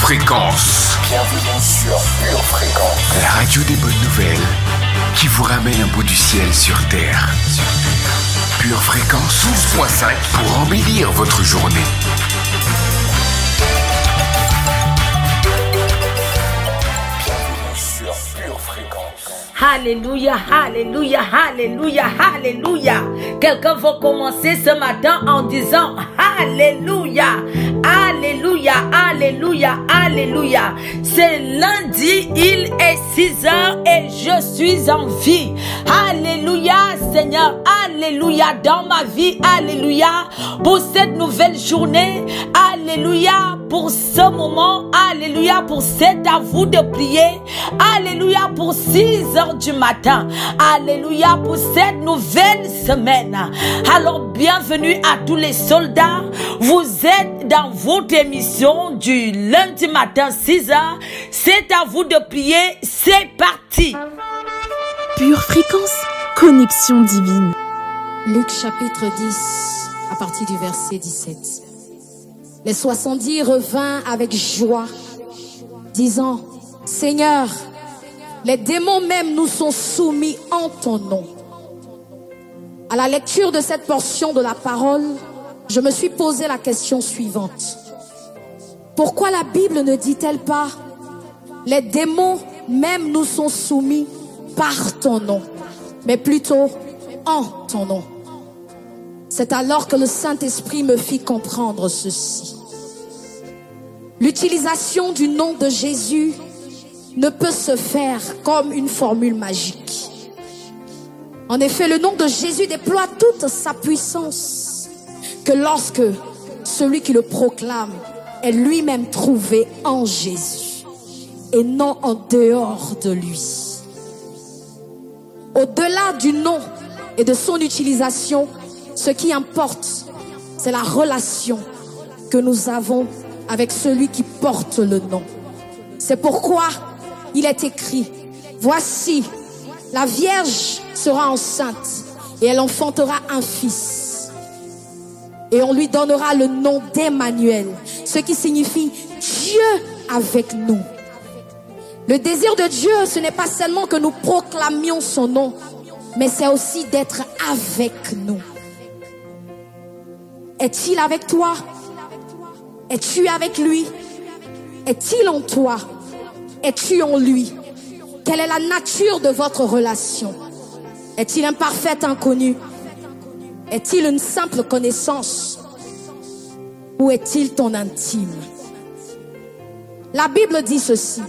Fréquence. Bienvenue sur Pure Fréquence. La radio des bonnes nouvelles qui vous ramène un bout du ciel sur Terre. Pure Fréquence 12.5 pour embellir votre journée. Bienvenue sur Pure Fréquence. Alléluia, alléluia, alléluia, alléluia. Quelqu'un va commencer ce matin en disant alléluia, alléluia, alléluia, alléluia. C'est lundi, il est 6h et je suis en vie. Alléluia, Seigneur, alléluia dans ma vie, alléluia pour cette nouvelle journée, alléluia pour ce moment, alléluia pour cet à vous de prier, alléluia pour 6h du matin, alléluia pour cette nouvelle semaine. Alors bienvenue à tous les soldats, vous êtes dans votre émission du lundi matin 6h, c'est à vous de prier, c'est parti. Pure Fréquence, connexion divine. Luc chapitre 10, à partir du verset 17. Les 70 revinrent avec joie, disant, Seigneur, les démons même nous sont soumis en ton nom. À la lecture de cette portion de la parole, je me suis posé la question suivante. Pourquoi la Bible ne dit-elle pas, les démons même nous sont soumis par ton nom, mais plutôt en ton nom? C'est alors que le Saint-Esprit me fit comprendre ceci. L'utilisation du nom de Jésus ne peut se faire comme une formule magique. En effet, le nom de Jésus déploie toute sa puissance que lorsque celui qui le proclame est lui-même trouvé en Jésus et non en dehors de lui. Au-delà du nom et de son utilisation, ce qui importe, c'est la relation que nous avons avec celui qui porte le nom. C'est pourquoi il est écrit, voici, la Vierge sera enceinte et elle enfantera un fils. Et on lui donnera le nom d'Emmanuel, ce qui signifie Dieu avec nous. Le désir de Dieu, ce n'est pas seulement que nous proclamions son nom, mais c'est aussi d'être avec nous. Est-il avec toi? Es-tu avec lui? Est-il en toi? Es-tu en lui? Quelle est la nature de votre relation? Est-il un parfait inconnu? Est-il une simple connaissance? Ou est-il ton intime? La Bible dit ceci.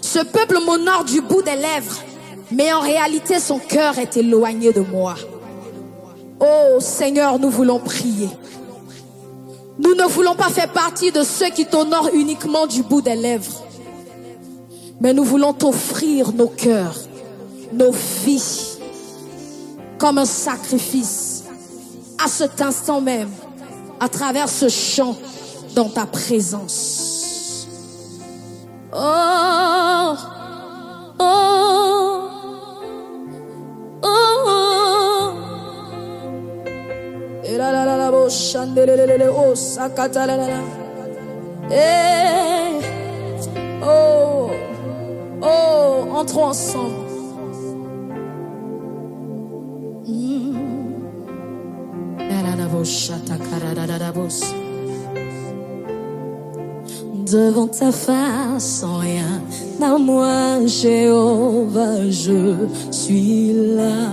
Ce peuple m'honore du bout des lèvres, mais en réalité son cœur est éloigné de moi. Oh Seigneur, nous voulons prier. Nous ne voulons pas faire partie de ceux qui t'honorent uniquement du bout des lèvres. Mais nous voulons t'offrir nos cœurs, nos vies, comme un sacrifice, à cet instant même, à travers ce chant dans ta présence. Oh, oh, oh, oh. Et la la la la bo chandelelele oh sakata la la la. Eh, oh, oh, entrons ensemble. Devant ta face, sans rien à moi, Jéhovah, je suis là.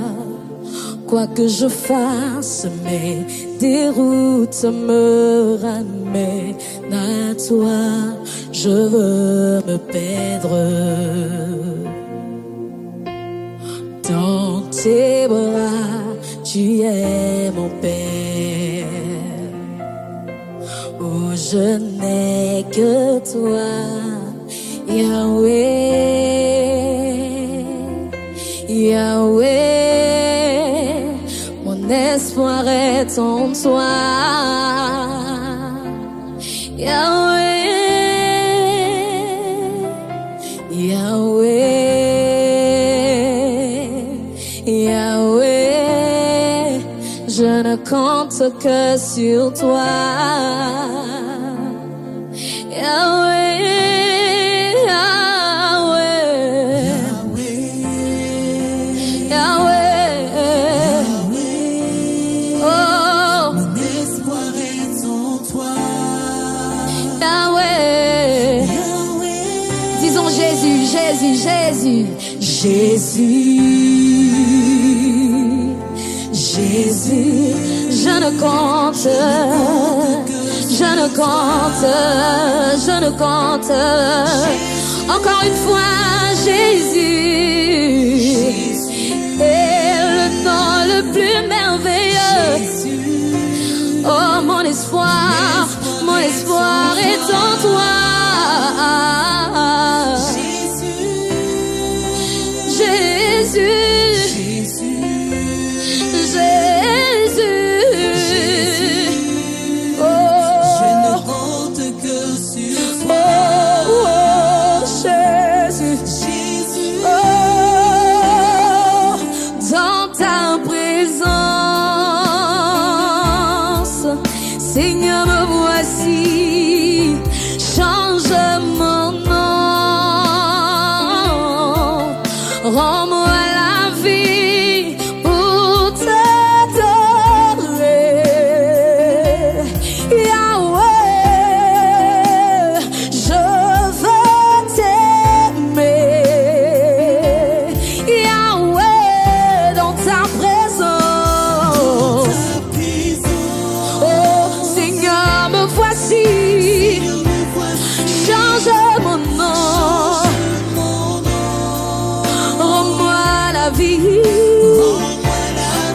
Quoi que je fasse, mes déroutes me ramènent à toi. Je veux me perdre dans tes bras. Tu es mon Père. Oh, je n'ai que toi, Yahweh, Yahweh. Mon espoir est en toi, Yahweh, Yahweh, Yahweh. Je ne compte que sur toi, Yahweh. Jésus, Jésus, je ne compte, encore une fois, Jésus, est le nom le plus merveilleux. Oh, mon espoir est en toi. Seigneur, me voici, change mon nom, rends-moi la vie pour t'adorer. Yahweh, je veux t'aimer. Yahweh, dans ta présence. Voici, change mon nom, rends-moi la vie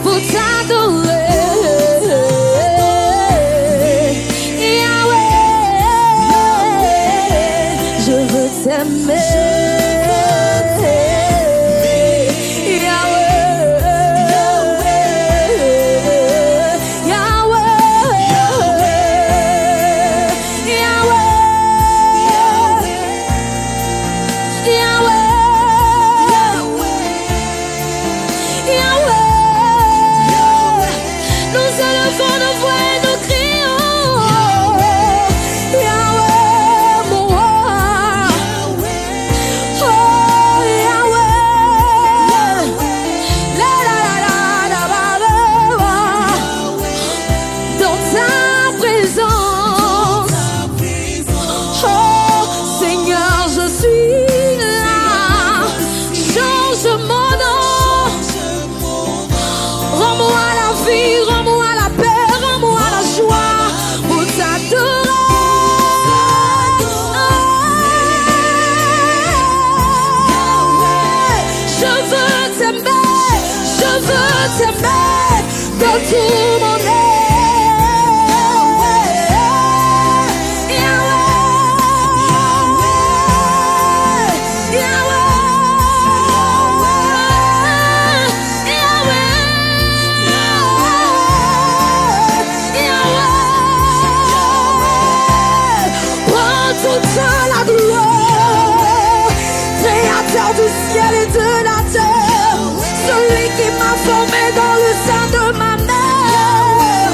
pour t'adorer. Yahweh, je veux t'aimer. De tout mon être, prends toute la gloire, créateur du ciel et de la terre, celui qui m'a formé dans le sein de ma mère.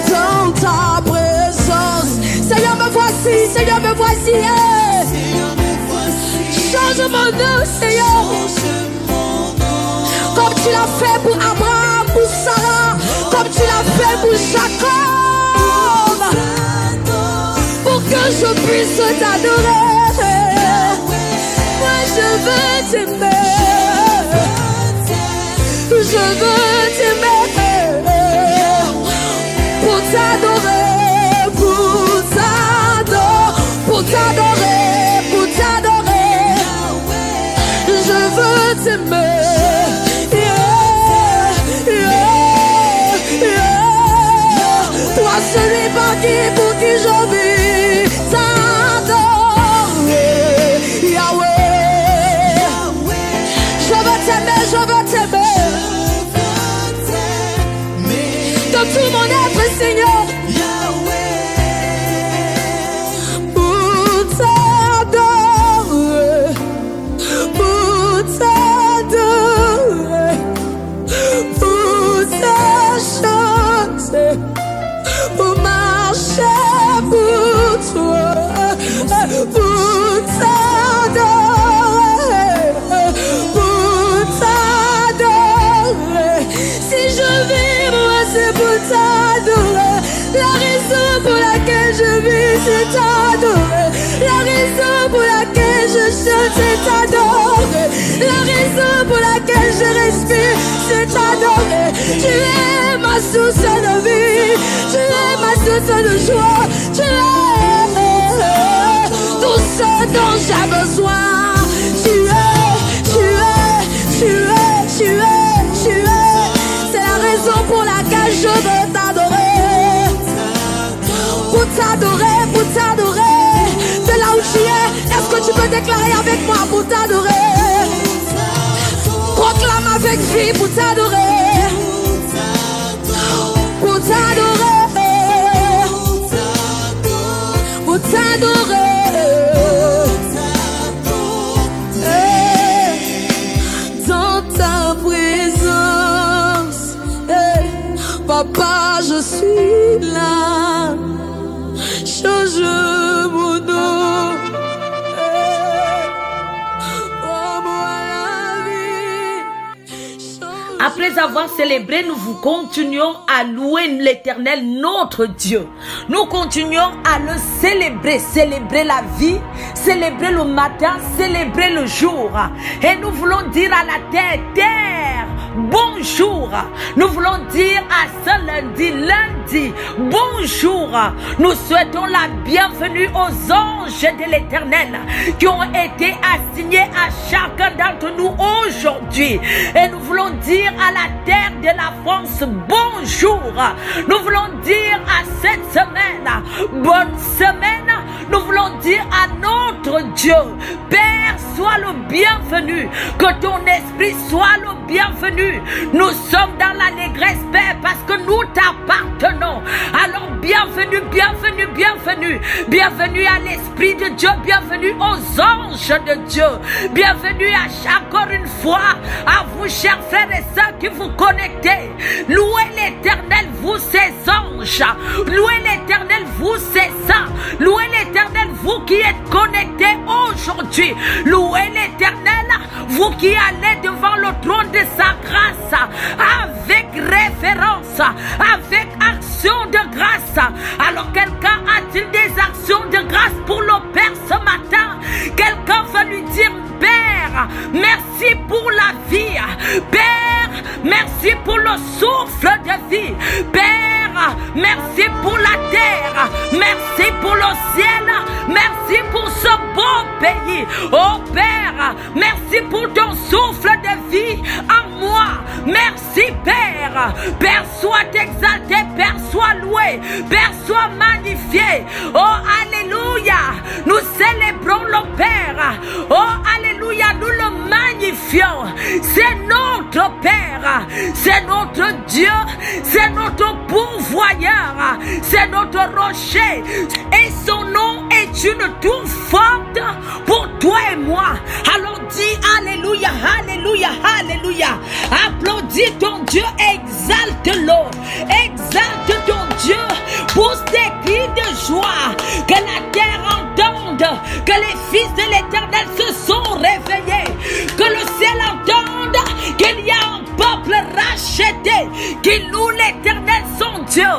Dans ta présence, Seigneur, me voici, Seigneur, me voici. Change mon nom, Seigneur, comme tu l'as fait pour Abraham, pour Sarah, comme tu l'as fait pour Jacob, pour que je puisse t'adorer. Moi je veux t'aimer, je veux t'aimer, pour t'adorer, pour t'adorer, je veux t'aimer. Toi celui par qui, pour qui je vis, t'adorer. Yahweh, c'est t'adorer. La raison pour laquelle je chante, c'est t'adorer. La raison pour laquelle je respire, c'est t'adorer. Tu es ma source de vie, tu es ma source de joie, tu es tout ce dont j'ai besoin. Tu es. C'est la raison pour laquelle je veux t'adorer. Pour t'adorer. De là où tu es, est-ce que tu peux déclarer avec moi pour t'adorer? Proclame avec vie pour t'adorer. Pour t'adorer. Pour t'adorer. Papa, je suis là. Change mon nom. Rends-moi la vie. Après avoir célébré, nous continuons à louer l'Éternel, notre Dieu. Nous continuons à le célébrer. Célébrer la vie, célébrer le matin, célébrer le jour. Et nous voulons dire à la terre, terre, bonjour. Nous voulons dire à ce lundi, bonjour. Nous souhaitons la bienvenue aux anges de l'Éternel qui ont été assignés à chacun d'entre nous aujourd'hui. Et nous voulons dire à la terre de la France, bonjour. Nous voulons dire à cette semaine, bonne semaine. Nous voulons dire à notre Dieu, Père, sois le bienvenu. Que ton esprit soit le bienvenu. Nous sommes dans l'allégresse, Père, parce que nous t'appartenons. Alors bienvenue, bienvenue, bienvenue. Bienvenue à l'Esprit de Dieu, bienvenue aux anges de Dieu. Bienvenue encore une fois à vous, chers frères et sœurs, qui vous connectez. Louez l'Éternel, vous ses anges. Louez l'Éternel, vous ses saints. Louez l'Éternel, vous qui êtes connectés aujourd'hui. Louez l'Éternel, vous qui allez devant le trône de sa grâce, avec référence, avec action de grâce. Alors quelqu'un a-t-il des actions de grâce pour le Père ce matin? Quelqu'un va lui dire, Père, merci pour la vie. Père, merci pour le souffle de vie. Père, merci pour la terre. Merci pour le ciel. Merci pour ce beau pays. Oh Père, merci pour ton souffle de vie en moi. Merci Père. Père, sois exalté. Père, sois loué. Père, sois magnifié. Oh Alléluia. Nous célébrons le Père. Oh Alléluia. Nous le magnifions. C'est notre Père. C'est notre Dieu. C'est notre pourvoyeur. C'est notre rocher. Et son nom est une tour forte pour toi et moi. Alors dis Alléluia, Alléluia, Alléluia. Applaudis ton Dieu, exalte-le. Exalte ton Dieu pour ses cris de joie. Que la terre entende que les fils de l'Éternel se sont réveillés. Que le ciel entende qu'il y a un peuple racheté qui loue l'Éternel son Dieu.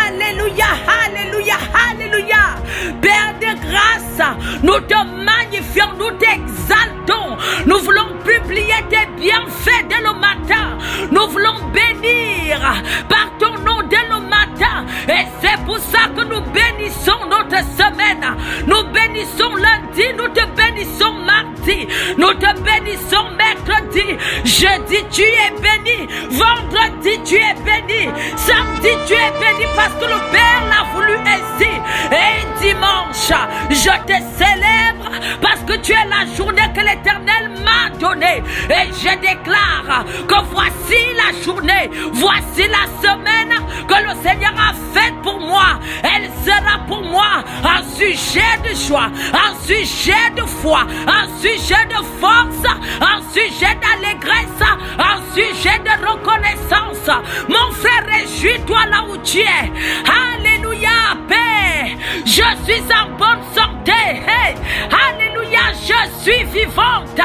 Alléluia, Alléluia, Alléluia. Père de grâce, nous te magnifions, nous t'exaltons. Nous voulons publier tes bienfaits dès le matin. Nous voulons bénir par ton nom dès le matin. Et c'est pour ça que nous bénissons notre semaine. Nous bénissons lundi, nous te bénissons mardi. Nous te bénissons mercredi. Jeudi, tu es béni. Vendredi, tu es béni. Samedi, tu es béni parce que le Père l'a voulu ainsi. Et dimanche, je te célèbre parce que tu es la journée que l'Éternel m'a donnée. Et je déclare que voici la journée, voici la semaine que le Seigneur a faite pour moi. Elle sera pour moi un sujet de joie, un sujet de foi, un sujet de force, un sujet d'allégresse, un sujet de reconnaissance. Mon frère, réjouis-toi là où tu es. Alléluia, paix. Je suis en bonne santé. Hey. Alléluia, je suis vivante.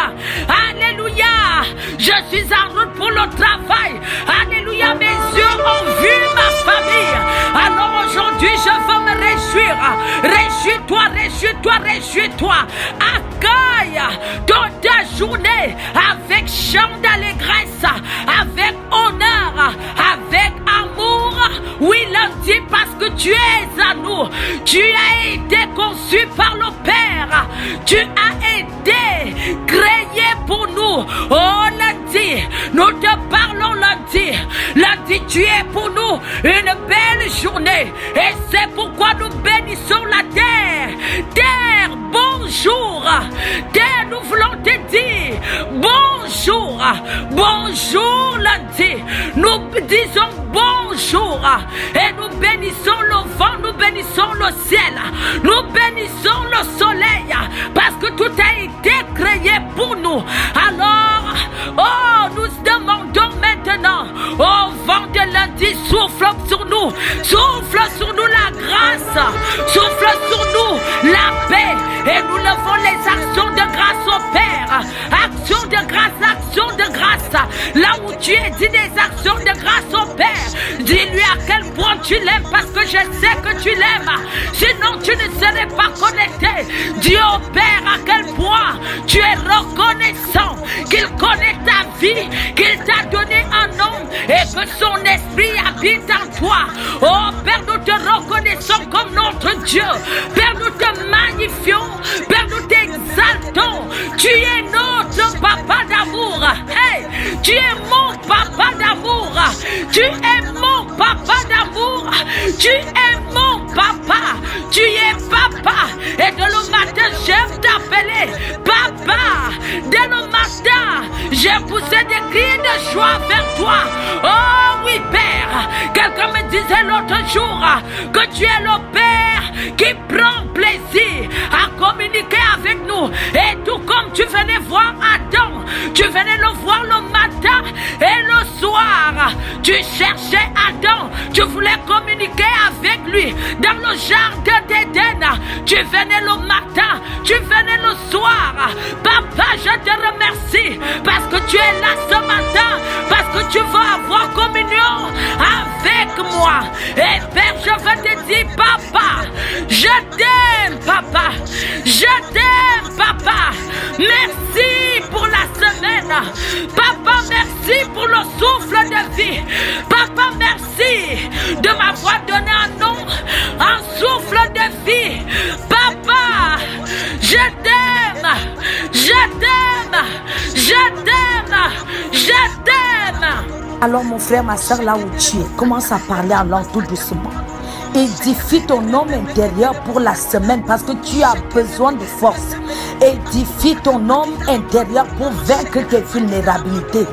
Alléluia, je suis en route pour le travail. Alléluia, mes yeux ont vu ma famille. Alors aujourd'hui, je veux me réjouir. toi. Accueille toute ta journée avec chant d'allégresse, avec honneur, avec amour. Oui, lundi, parce que tu es à nous. Tu as été conçu par le Père. Tu as été créé pour nous. Oh, lundi, nous te parlons lundi. Lundi, tu es pour nous une belle journée. Et c'est pourquoi nous bénissons la terre. Terre, bonjour. Terre, nous voulons te dire bonjour. Bonjour lundi. Nous disons bonjour. Et nous bénissons le vent, nous bénissons le ciel. Nous bénissons le soleil. Parce que tout a été créé pour nous. Alors, oh, nous demandons maintenant au vent de lundi, souffle sur nous. Souffle sur nous la grâce. Souffle sur nous la paix. Et nous levons les actions de grâce au Père. Actions de grâce, actions de grâce. Là où tu es, dis des actions de grâce au Père. Dis-lui à quel point tu l'aimes, parce que je sais que tu l'aimes. Sinon, tu ne serais pas connecté. Dis au Père à quel point tu es reconnaissant qu'il connaît ta vie, qu'il t'a donné un nom et que son esprit habite en toi. Oh Père, nous te reconnaissons comme notre Dieu. Père, nous te magnifions. Père, nous t'exaltons. Tu es notre papa d'amour. Hey, tu es mon papa d'amour. Tu es mon papa d'amour. Tu es mon papa. Tu es papa. Et de le matin, j'aime t'appeler papa. Dès le matin, j'ai poussé des cris de joie vers toi. Oh oui, Père. Quelqu'un me disait l'autre jour que tu es le Père qui prend plaisir à communiquer avec nous. Et tout comme tu venais voir Adam, tu venais le voir le matin et le soir. Tu cherchais Adam, tu voulais communiquer avec lui dans le jardin d'Éden. Tu venais le matin, tu venais le soir. Papa, je te remercie parce que tu es là ce matin, parce que tu veux avoir communion avec moi. Et Père, je veux te dire, papa, je t'aime, papa. Je t'aime, papa. Merci pour la semaine. Papa, merci pour le souffle de vie. Papa, merci de m'avoir donné un nom, un souffle de vie. Papa, je t'aime. Je t'aime. Je t'aime. Je t'aime. Alors mon frère, ma soeur, là où tu es, commence à parler en langue tout doucement. Édifie ton homme intérieur pour la semaine parce que tu as besoin de force. Édifie ton homme intérieur pour vaincre tes vulnérabilités.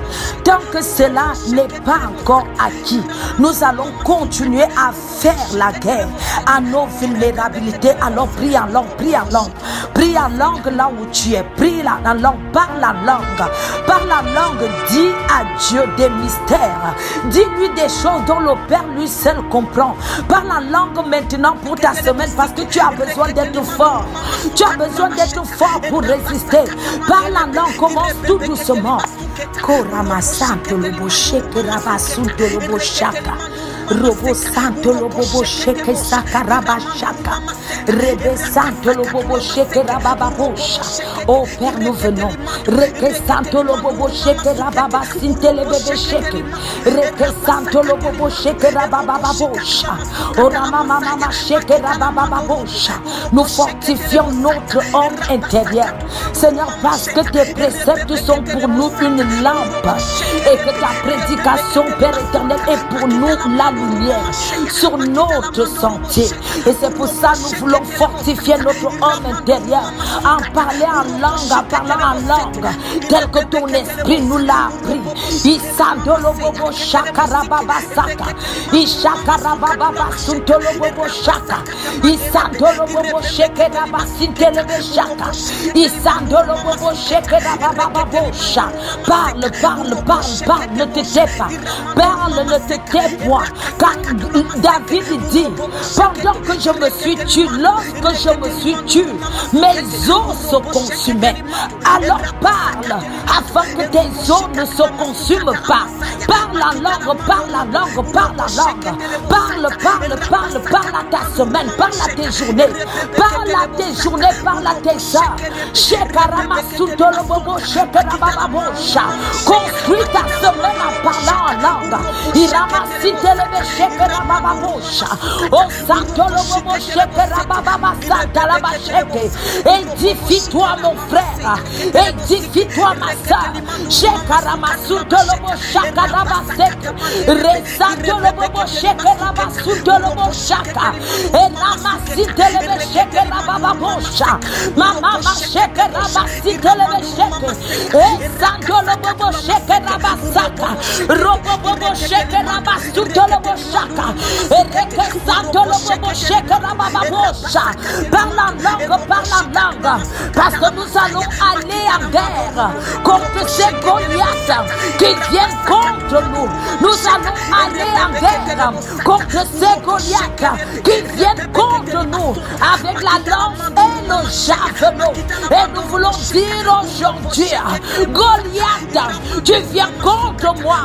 Tant que cela n'est pas encore acquis, nous allons continuer à faire la guerre à nos vulnérabilités. Alors prie en langue, prie en langue. Prie en langue là où tu es. Prie en langue, parle la langue. Parle la langue, dis à Dieu des mystères. Dis-lui des choses dont le Père lui seul comprend. Parle la langue maintenant pour ta semaine parce que tu as besoin d'être fort. Tu as besoin d'être fort pour résister. Parle la langue, commence tout doucement. Korama santo lobo sheke rabasunto lobo shaka. Robo santo lobo sheke sakaraba shaka. Rebe santo lobo sheke rabababosha. Oh Père, nous venons. Reke santo lobo sheke rababa sintele bebe sheke. Reke santo lobo sheke rabababosha. Oh rama mama sheke rabababosha. Nous fortifions notre homme intérieur. Seigneur, parce que tes préceptes sont pour nous une lampe et que ta prédication, Père éternel, est pour nous la lumière sur notre sentier. Et c'est pour ça que nous voulons fortifier notre homme intérieur en parlant en langue, en parlant en langue, tel que ton esprit nous l'a appris. Isandolo bobo shakarababa saka. Ishakarababa suntolo bobo shaka. Isandolo bobo shekeraba sintelebe shaka. Isandolo bobo shekerababa bosha. Parle, parle, parle, parle, ne te tais pas. Parle, ne te tais point. Car David dit, pendant que je me suis tué, lorsque je me suis tué, mes os se consumaient. Alors parle, afin que tes os ne se consument pas. Parle la langue, parle la langue, parle la langue. Parle à ta semaine, parle à tes journées. Parle à tes journées, parle à tes heures. Construis ta semaine en parlant en langue. Édifie-toi mon frère, édifie-toi ma soeur. Parle en langue, parce que nous allons aller en guerre contre ces Goliaths qui viennent contre nous. Nous allons aller en guerre contre ces Goliaths qui viennent contre nous avec la lance et le javelot. Et nous voulons dire aujourd'hui, Goliath, tu viens contre moi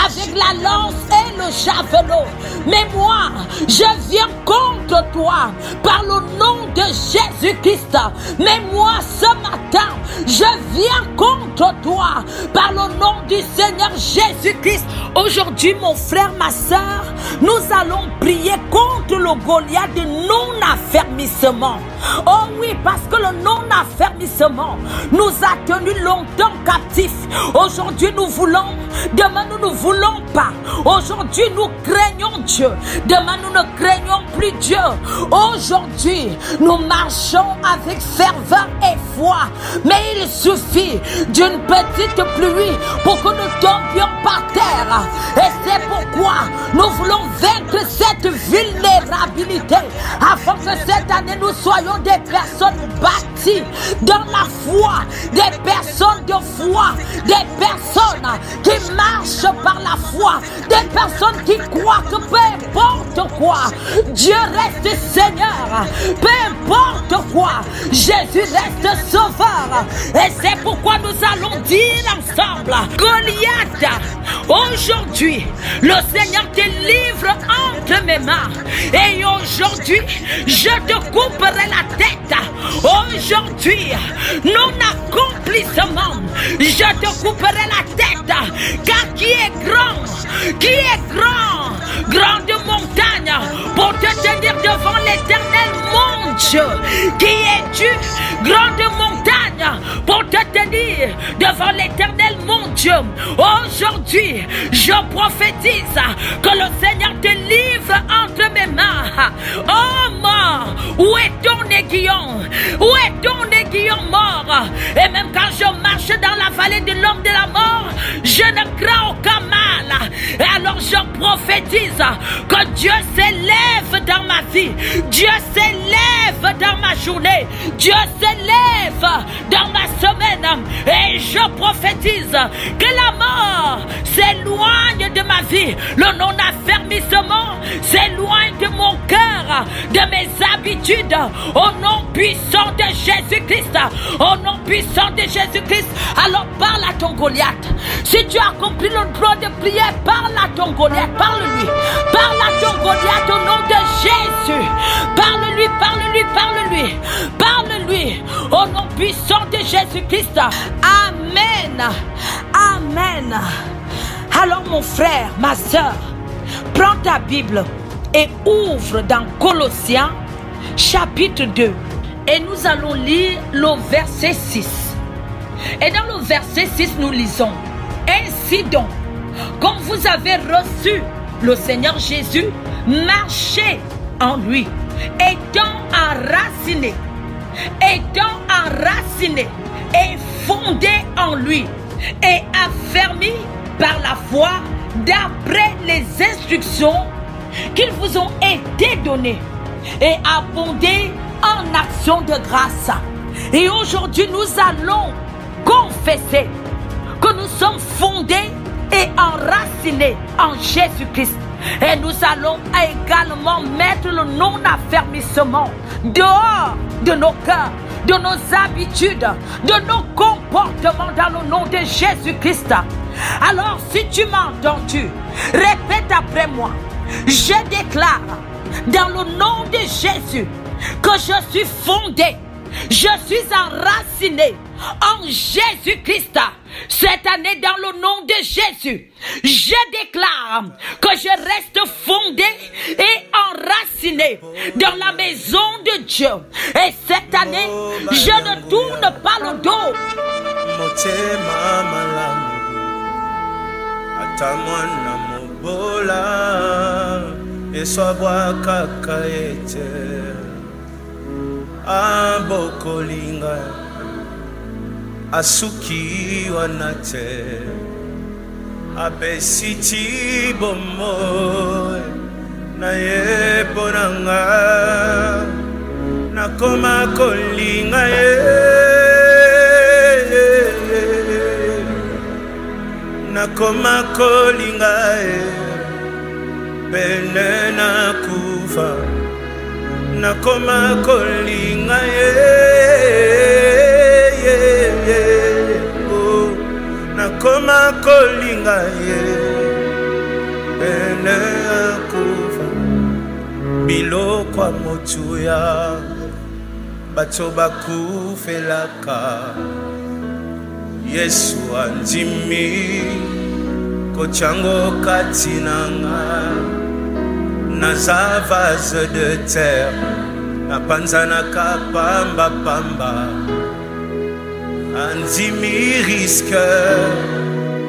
avec la lance et le javelot. Mais moi, je viens contre toi par le nom de Jésus-Christ. Mais moi, ce matin, je viens contre toi par le nom du Seigneur Jésus-Christ. Aujourd'hui, mon frère, ma soeur, nous allons prier contre le Goliath de non-affermissement. Oh oui, parce que le non-affermissement nous a tenus longtemps captifs. Aujourd'hui, nous voulons, demain, nous ne voulons pas. Aujourd'hui, nous craignons Dieu. Demain, nous ne craignons plus Dieu. Aujourd'hui, nous marchons avec ferveur et foi. Mais il suffit d'une petite pluie pour que nous tombions par terre. Et c'est pourquoi nous voulons vaincre cette vulnérabilité afin que cette année nous soyons des personnes bâties dans la foi, des personnes de foi, des personnes qui marchent par la foi, des personnes qui croient que peu importe quoi, Dieu reste Seigneur, peu importe quoi, Jésus reste Sauveur. Et c'est pourquoi nous allons dire ensemble, Goliath, aujourd'hui, le Seigneur te livre entre mes mains. Et aujourd'hui, je te couperai la tête. Aujourd'hui, non-accomplissement, je te couperai la tête. Car qui est grand, grande montagne, pour te tenir devant l'Éternel, mon Dieu. Qui es-tu, grande montagne, pour te tenir devant l'Éternel, mon Dieu. Aujourd'hui, je prophétise que le Seigneur te livre entre mes mains. Oh mort, où est ton aiguillon? Où est ton aiguillon mort? Et même quand je marche dans la vallée de l'homme de la mort, je ne crains aucun mal. Et alors je prophétise que Dieu s'élève dans ma vie. Dieu s'élève dans ma journée. Dieu s'élève dans ma semaine. Et je prophétise que la mort s'éloigne de ma vie. Le non-affermissement s'éloigne de mon cœur, de mes habitudes. Au nom puissant de Jésus-Christ. Au nom puissant de Jésus-Christ. Alors parle à ton Goliath. Si tu as accompli le droit de prier, parle à ton Goliath. Parle-lui. Parle à ton Goliath au nom de Jésus. Parle-lui, parle-lui, parle-lui. Parle-lui au nom puissant de Jésus-Christ. Amen. Amen. Alors mon frère, ma soeur, prends ta Bible et ouvre dans Colossiens chapitre 2. Et nous allons lire le verset 6. Et dans le verset 6, nous lisons: ainsi donc, comme vous avez reçu le Seigneur Jésus, marchez en lui, étant enracinés et fondés en lui, et affermis par la foi d'après les instructions qu'ils vous ont été données, et abondés en actions de grâce. Et aujourd'hui, nous allons confesser que nous sommes fondés et enracinés en Jésus-Christ. Et nous allons également mettre le non-affermissement dehors de nos cœurs, de nos habitudes, de nos comportements dans le nom de Jésus-Christ. Alors si tu m'as entendu, répète après moi. Je déclare dans le nom de Jésus que je suis fondé, je suis enraciné en Jésus-Christ. Cette année, dans le nom de Jésus, je déclare que je reste fondé et enraciné dans la maison de Dieu. Et cette année, je ne tourne pas le dos. Asuki wanate abesiti bomo na yebonanga nakoma kolinga nakoma kolinga benena kufa nakoma kolinga nakoma kolinga pene akufa biloko ya motuya bato bakufelaka Yesu andimi kochango kati nanga naza vase de terre napanzanaka pamba pamba Andimi risque,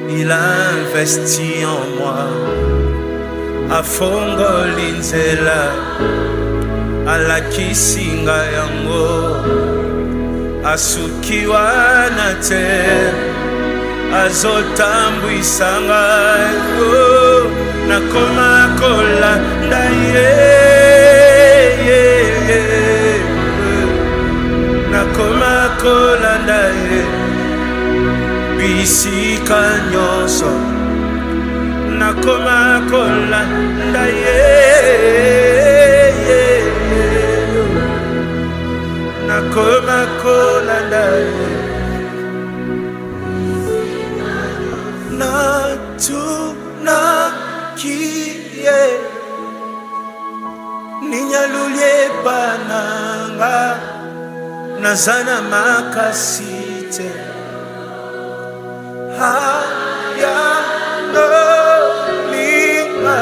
il a investi en moi. A fongo linzela, a la kisinga yango, a sukiwa na te, a zotambu isanga yo, na koma kola ndaye. Nakoma kolanda ye bisika nyonso nakoma kolanda ye nakoma kolanda ye na kiye ninyalulie bananga Nazana makasite haya no lima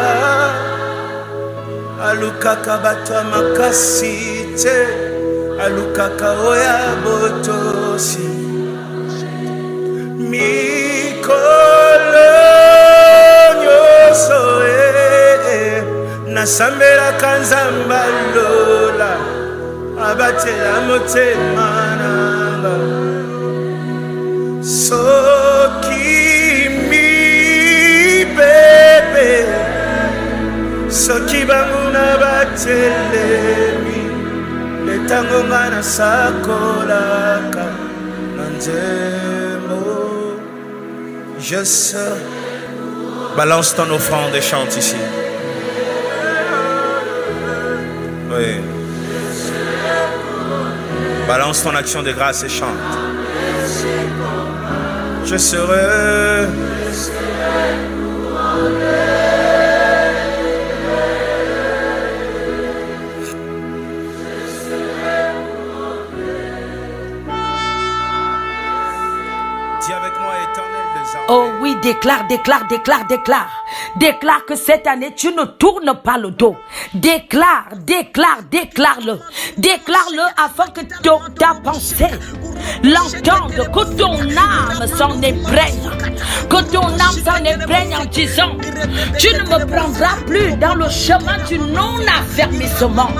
alukaka batwa makasite alukaka oya botosi mikolo nyoso nasambela kanzamba lola abatela motema nanga soki mi bebe soki banguna batelemi letango ngana sakolaka nanzemo je sais. Balance ton offrande et chante ici. Oui. Balance ton action de grâce et chante. Je serai dis avec moi, Éternel des armées. Oh oui, déclare, déclare, déclare, déclare. Déclare que cette année, tu ne tournes pas le dos. Déclare, déclare, déclare-le. Déclare-le afin que ta pensée l'entende, que ton âme s'en imprègne. Que ton âme s'en imprègne en disant, tu ne me prendras plus dans le chemin du non-affermissement.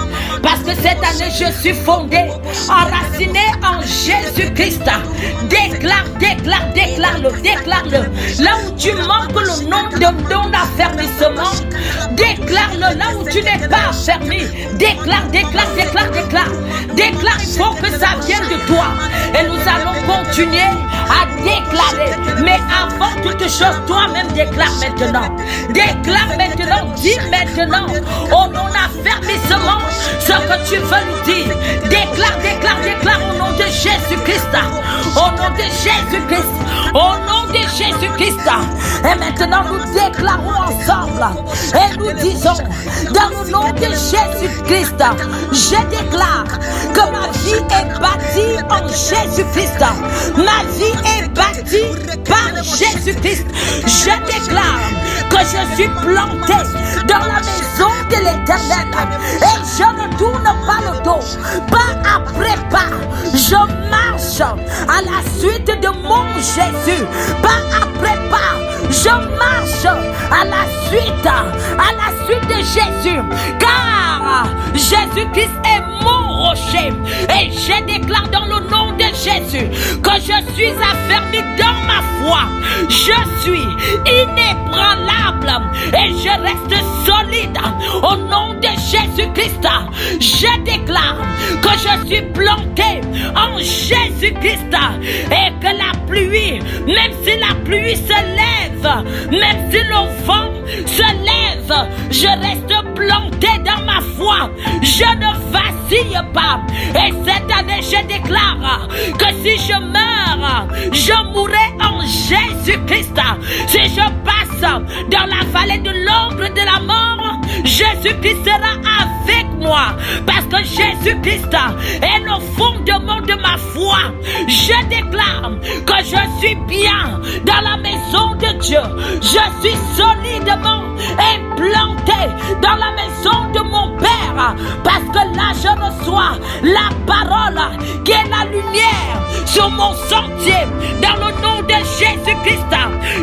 Parce que cette année, je suis fondé, enraciné en Jésus-Christ. Déclare, déclare, déclare-le, déclare-le. Là où tu manques le nom de non-affermissement, déclare-le. Là où tu n'es pas affermi, déclare, déclare, déclare, déclare. Déclare, il faut que ça vienne de toi. Et nous allons continuer à déclarer. Mais avant toute chose, toi-même déclare maintenant. Déclare maintenant, dis maintenant. Au non-affermissement, ce que tu veux nous dire. Déclare, déclare, déclare au nom de Jésus-Christ. Au nom de Jésus-Christ. Au nom de Jésus-Christ. Et maintenant nous déclarons ensemble. Et nous disons, dans le nom de Jésus-Christ, je déclare que ma vie est bâtie en Jésus-Christ. Ma vie est bâtie par Jésus-Christ. Je déclare que je suis planté dans la maison de l'Éternel. Et je ne tourne pas le dos. Pas après pas. Je marche à la suite de mon Jésus. Pas après pas. Je marche à la suite de Jésus. Car Jésus-Christ est mon rocher. Et je déclare dans le nom de Jésus que je suis affermi dans ma foi. Je suis inébranlable et je reste solide au nom de Jésus-Christ. Je déclare que je suis planté en Jésus-Christ et que la pluie, même si la pluie se lève, même si le vent se lève, je reste planté dans ma foi. Je ne vacille pas. Et cette année, je déclare que si je meurs, je mourrai en Jésus-Christ. Si je passe dans la vallée de l'ombre de la mort, Jésus-Christ sera avec moi. Parce que Jésus-Christ est le fondement de ma foi. Je déclare que je suis bien dans la maison de Dieu. Je suis solidement implanté dans la maison de mon Père. Parce que là, je reçois la parole qui est la lumière sur mon sentier. Dans le nom de Jésus-Christ,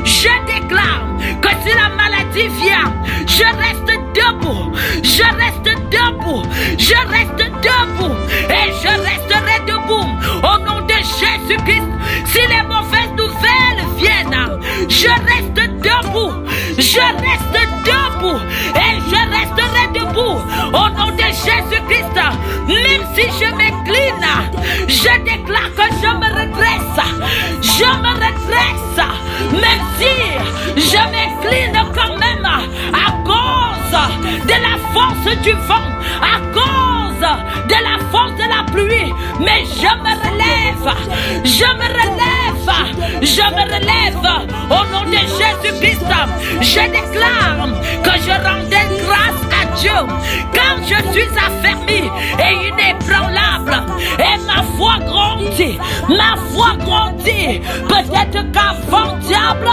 je déclare que si la maladie vient, je reste debout. Je reste debout. Je reste debout. Et je resterai debout. Au nom de Jésus-Christ, si les mauvaises nouvelles viennent, je reste debout. Je reste debout. Et je resterai debout. Au nom de Jésus-Christ, même si je m'incline, je déclare que je me redresse. Je me redresse. Même si je m'incline quand même à cause de la force du vent, à cause de la force de la pluie. Mais je me relève. Je me relève. Je me relève. Au nom de Jésus-Christ, je déclare que je rendais grâce à Dieu car je suis affermi et inébranlable. Et ma foi grandit. Ma foi grandit. Peut-être qu'avant, diable,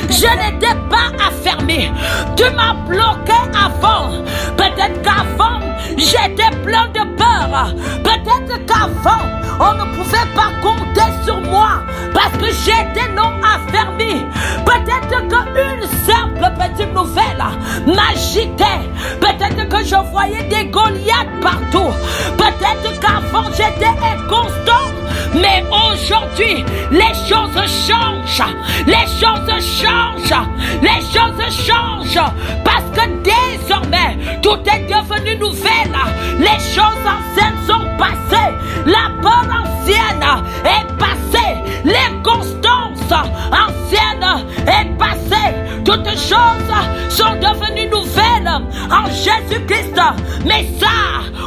je n'étais pas affermi. Tu m'as bloqué avant. Peut-être qu'avant, j'étais plein de peur. Peut-être qu'avant, on ne pouvait pas compter sur moi parce que j'étais non affermi. Peut-être qu'une simple petite nouvelle m'agitait. Peut-être que je voyais des Goliaths partout. Peut-être qu'avant, j'étais inconstant. Mais aujourd'hui, les choses changent. Les choses changent. Les choses changent. Parce que désormais, tout est devenu nouvelle. Les choses anciennes sont passées. La peur ancienne est passée. L'inconstance ancienne est passée. Toutes choses sont devenues nouvelles en Jésus-Christ. Mais ça,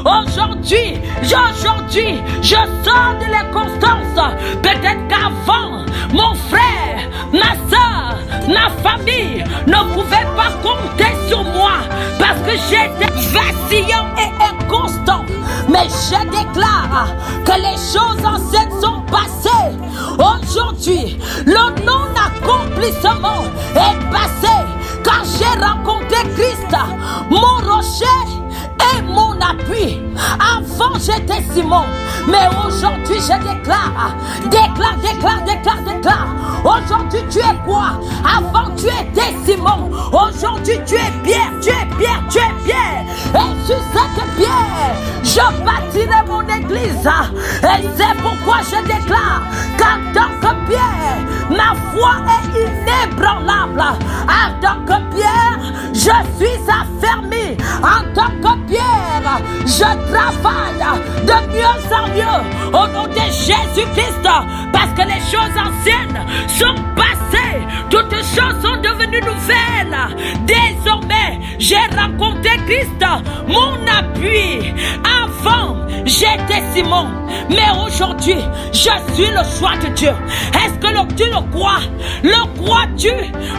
aujourd'hui, je sors de l'inconstance. Peut-être qu'avant, mon frère, ma soeur, ma famille ne pouvaient pas compter sur moi parce que j'étais vacillant et inconstant. Mais je déclare que les choses anciennes sont passées. Aujourd'hui, le non-accomplissement est passé car j'ai rencontré Christ, mon rocher et mon appui. Avant j'étais Simon, mais aujourd'hui je déclare. Aujourd'hui tu es quoi? Avant tu étais Simon. Aujourd'hui tu es Pierre, tu es Pierre. Et sur cette pierre, je bâtirai mon église. Et c'est pourquoi je déclare qu'en tant que Pierre, ma foi est inébranlable. En tant que Pierre, je suis affermi. En tant que Pierre, je travaille de mieux en mieux au nom de Jésus-Christ. Parce que les choses anciennes sont passées. Toutes choses sont devenues nouvelles. Désormais, j'ai rencontré Christ, mon appui. Avant, j'étais Simon, mais aujourd'hui, je suis le choix de Dieu. Est-ce que tu le crois? Le crois-tu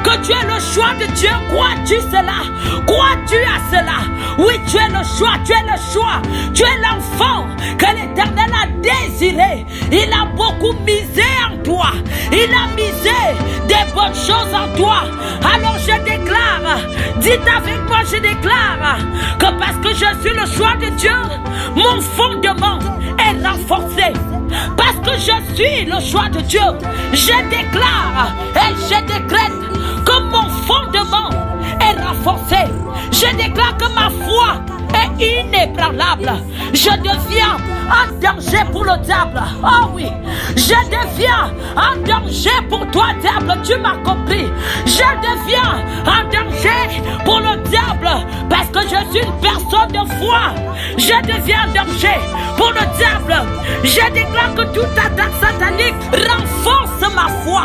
que tu es le choix de Dieu? Crois-tu cela? Crois-tu à cela? Oui, tu es le choix, tu es le choix. Tu es l'enfant que l'Éternel a désiré. Il a beaucoup misé en toi. Il a misé des bonnes choses en toi. Alors je déclare, dites avec moi, je déclare que parce que je suis le choix de Dieu, mon fondement est renforcé. Parce que je suis le choix de Dieu, je déclare et je décrète que mon fondement est renforcé. Je déclare que ma foi est inébranlable. Je deviens un danger pour le diable. Oh oui, je deviens un danger pour toi, diable. Tu m'as compris. Je deviens un danger pour le diable parce que je suis une personne de foi. Je deviens un danger pour le diable. Je déclare que toute attaque satanique renforce ma foi.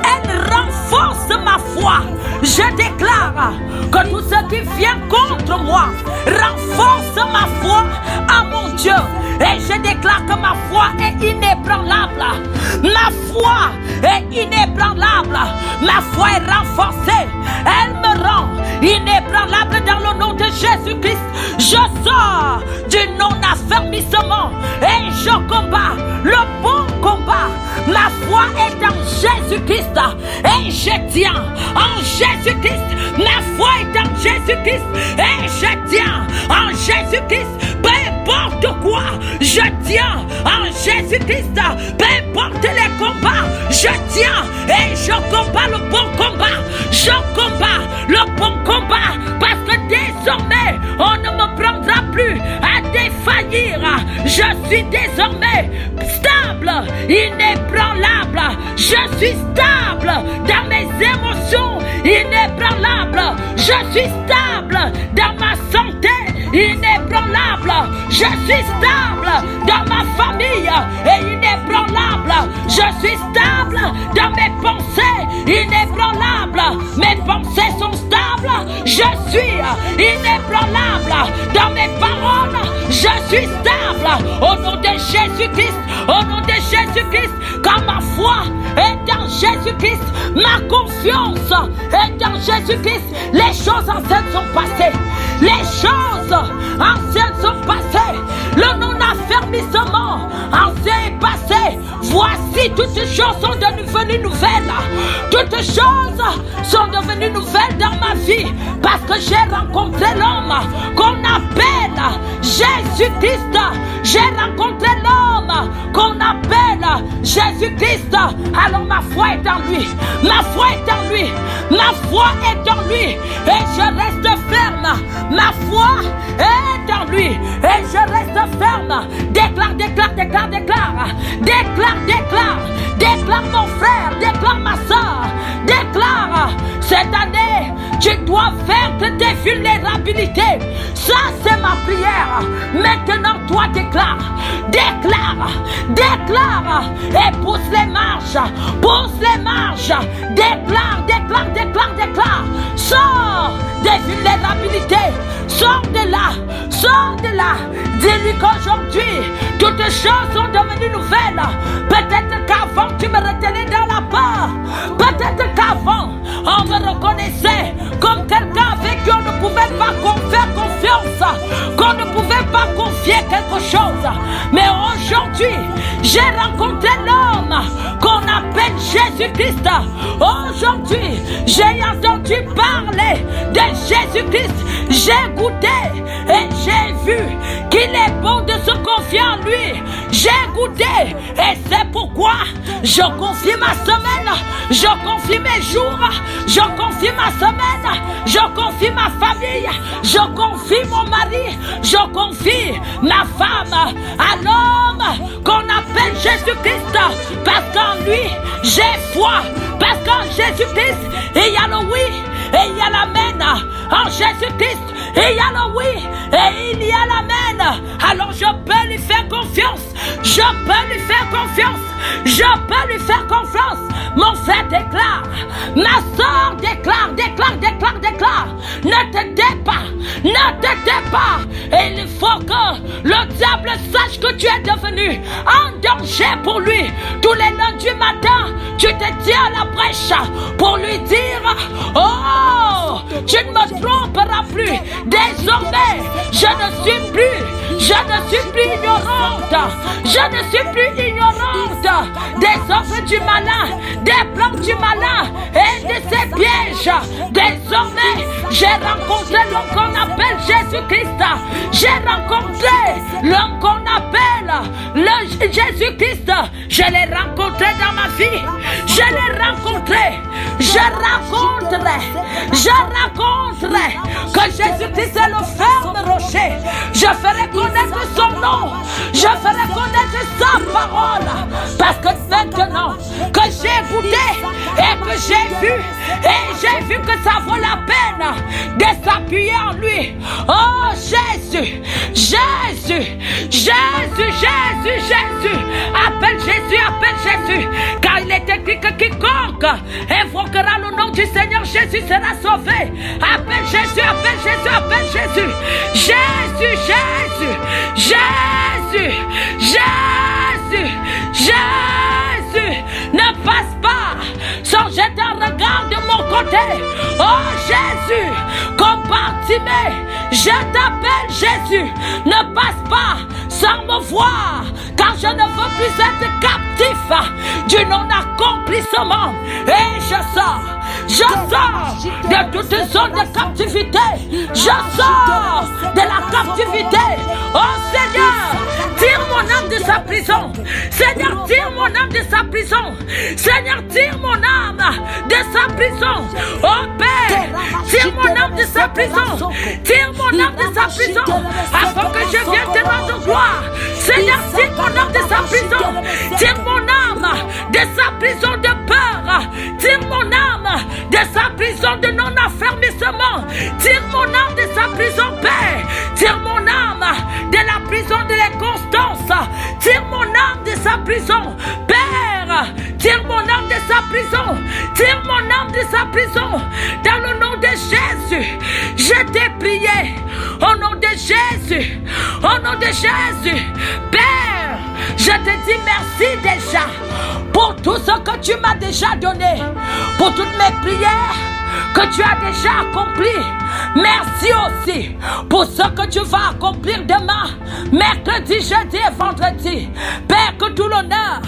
Elle renforce ma foi. Je déclare que tout ce qui vient contre moi renforce ma foi à mon Dieu. Et je déclare que ma foi est inébranlable. Ma foi est inébranlable. Ma foi est renforcée. Elle me rend inébranlable dans le nom de Jésus-Christ. Je sors du non-affermissement et je combats le bon combat. Ma foi est en Jésus-Christ et je tiens en Jésus-Christ. Ma foi est en Jésus-Christ et je tiens en Jésus-Christ. Peu importe quoi, je tiens en Jésus-Christ. Peu importe les combats, je tiens et je combats le bon combat. Je combats le bon combat parce que désormais, on ne me prendra plus à défaillir. Je suis désormais stable, inébranlable. Je suis stable dans mes émotions, inébranlable. Je suis stable dans ma santé, inébranlable. Je suis stable dans ma famille et inébranlable. Je suis stable dans mes pensées, inébranable. Mes pensées sont stables. Je suis inébranlable dans mes paroles. Je suis stable au nom de Jésus-Christ. Au nom de Jésus-Christ, car ma foi est en Jésus-Christ. Ma confiance est en Jésus-Christ. Les choses anciennes sont passées. Les choses anciennes sont passées. Le non-affermissement ancien est passé. Voici, toutes choses sont devenues nouvelles. Toutes choses sont devenues nouvelles dans ma vie parce que j'ai rencontré l'homme qu'on appelle Jésus-Christ. J'ai rencontré l'homme qu'on appelle Jésus-Christ. Alors ma foi est en lui. Ma foi est en lui. Ma foi est en lui. Et je reste ferme. Ma foi est en lui. Et je reste ferme. Déclare, déclare, déclare, déclare. Déclare, déclare. Déclare mon frère. Déclare ma soeur. Déclare. Cette année, tu dois vaincre tes vulnérabilités. Ça, c'est ma prière. Maintenant, toi, déclare. Déclare. Déclare. Et pousse les marches. Pousse les marches. Déclare, déclare, déclare, déclare. Sors des vulnérabilités. Sors de là. Sors de là. Dis-lui qu'aujourd'hui, toutes choses sont devenues nouvelles. Peut-être qu'avant, tu me retenais dans la peur. Peut-être qu'avant, on me reconnaissait comme quelqu'un avec qui on ne pouvait pas faire confiance, qu'on ne pouvait pas confier quelque chose. Mais aujourd'hui, j'ai rencontré l'homme qu'on appelle Jésus-Christ. Aujourd'hui, j'ai entendu parler de Jésus-Christ. J'ai goûté et j'ai vu qu'il est bon de se confier en lui. J'ai goûté et c'est pourquoi je confie ma semaine, je confie mes jours, je confie ma semaine, je confie ma famille, je confie mon mari, je confie ma femme à l'homme qu'on appelle Jésus-Christ. Parce qu'en lui, j'ai foi. Parce qu'en Jésus-Christ, il y a le oui et il y a l'amen. En Jésus-Christ, il y a le oui et il y a l'amen. Alors je peux lui faire confiance. Je peux lui faire confiance. Je peux lui faire confiance. Mon frère déclare. Ma soeur déclare. Ne te tais pas. Ne te tais pas. Et il faut que le diable sache que tu es devenu un danger pour lui. Tous les lundis matin, tu te tiens à la brèche pour lui dire, oh, tu ne me tromperas plus. Désormais, je ne suis plus ignorante. Je ne suis plus ignorante des œuvres du malin, des plans du malin et de ses pièges. Désormais, j'ai rencontré l'homme qu'on appelle Jésus-Christ. J'ai rencontré l'homme qu'on appelle le Jésus-Christ. Je l'ai rencontré dans ma vie. Je l'ai rencontré. Je raconterai que Jésus-Christ est le ferme rocher. Je ferai connaître son nom. Je ferai connaître sa parole. Parce que maintenant que j'ai goûté et que j'ai vu que ça vaut la peine de s'appuyer en lui. Oh Jésus. Appelle Jésus. Car il est écrit que quiconque invoquera le nom du Seigneur Jésus sera sauvé. Appelle Jésus. Jésus, ne passe pas sans jeter un regard de mon côté. Oh Jésus, comme Bartimée, je t'appelle Jésus. Ne passe pas sans me voir, car je ne veux plus être captif du non-accomplissement. Et je sors de toute zone de captivité. Je sors de la captivité. Oh Seigneur, tire mon âme de sa prison. Seigneur, tire mon âme de sa prison. Seigneur, tire mon âme de sa prison. Oh Père, tire mon âme de sa prison. Tire mon âme de sa prison, afin que je vienne te rendre gloire. Seigneur, tire mon âme de sa prison. Tire mon âme de sa prison de peur. Tire mon âme de sa prison de non-affermissement. Tire mon âme de sa prison, Père. Tire mon âme de la prison de l'inconstance. Tire mon âme de sa prison, Père. Tire mon âme de sa prison. Tire mon âme de sa prison. Dans le nom de Jésus, je t'ai prié. Au nom de Jésus. Au nom de Jésus. Père, je te dis merci déjà pour tout ce que tu m'as déjà donné. Pour toutes mes prières que tu as déjà accomplies. Merci aussi pour ce que tu vas accomplir demain, mercredi, jeudi et vendredi. Père, que tout l'honneur,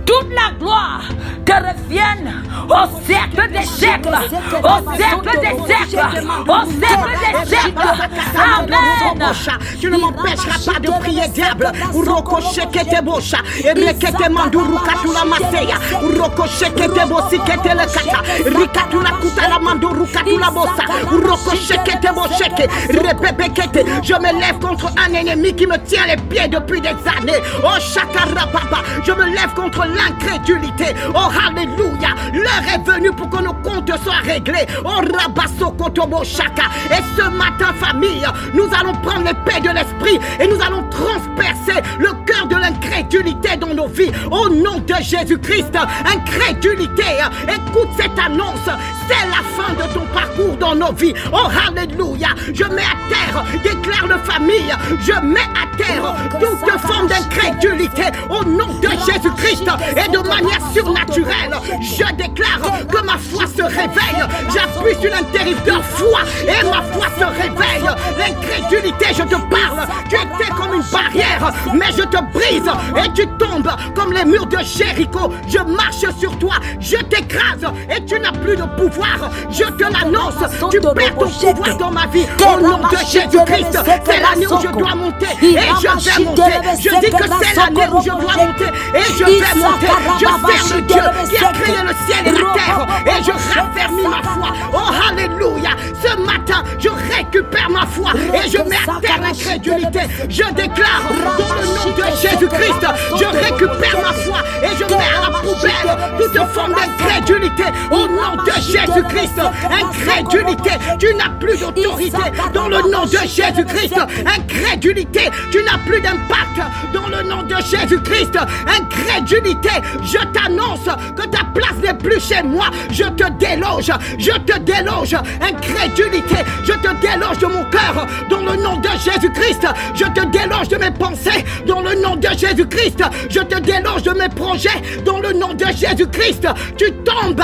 toute la gloire te revienne au siècle des siècles. Au siècle des siècles. Au siècle des siècles. Amen. Tu ne m'empêcheras pas de prier, diable. Urokoshe kete bosha. Eblekete manduru katula maseya. Urokoshe kete bosi kete le kata. Rikatula kutala manduru katula bosa. Urokoshe kete bosheke. Repebe kete. Je me lève contre un ennemi qui me tient les pieds depuis des années. Oh shakara papa. Je me lève contre l'incrédulité. Oh alléluia. L'heure est venue pour que nos comptes soient réglés. Oh rabasso kotobo shaka. Et ce matin, famille, nous allons prendre l'épée de l'esprit et nous allons transpercer le cœur de l'incrédulité dans nos vies. Au nom de Jésus-Christ, incrédulité, écoute cette annonce. C'est la fin de ton parcours dans nos vies. Oh alléluia. Je mets à terre, déclare le famille, je mets à terre toute forme d'incrédulité au nom de Jésus-Christ et de manière surnaturelle. Je déclare que ma foi se réveille. J'appuie sur l'interrupteur foi et ma foi se réveille. L'incrédulité, je te parle. Tu étais comme une barrière, mais je te brise et tu tombes comme les murs de Jéricho. Je marche sur toi, je t'écrase et tu n'as plus de pouvoir. Je te l'annonce, tu perds ton pouvoir dans ma vie. Au nom de Jésus-Christ, c'est l'année où je dois monter et je vais monter. Je dis que c'est l'année où je dois monter et je vais monter. Je sers le Dieu qui a créé le ciel et la terre et je raffermis ma foi. Oh alléluia. Ce matin, je récupère ma foi et je mets à terre l'incrédulité. Je déclare dans le nom de Jésus-Christ, je récupère ma foi et je mets à la poubelle toute forme forme d'incrédulité, au nom de Jésus-Christ. Incrédulité, tu n'as plus d'autorité dans le nom de Jésus-Christ. Incrédulité, tu n'as plus d'impact dans le nom de Jésus-Christ. Incrédulité, je t'annonce que ta place n'est plus chez moi. Je te déloge, je te déloge. Incrédulité, je te déloge de mon cœur dans le nom de Jésus-Christ. Je te déloge de mes pensées dans le nom de Jésus-Christ. Je te déloge de mes projets dans le nom de Jésus-Christ. Tu tombes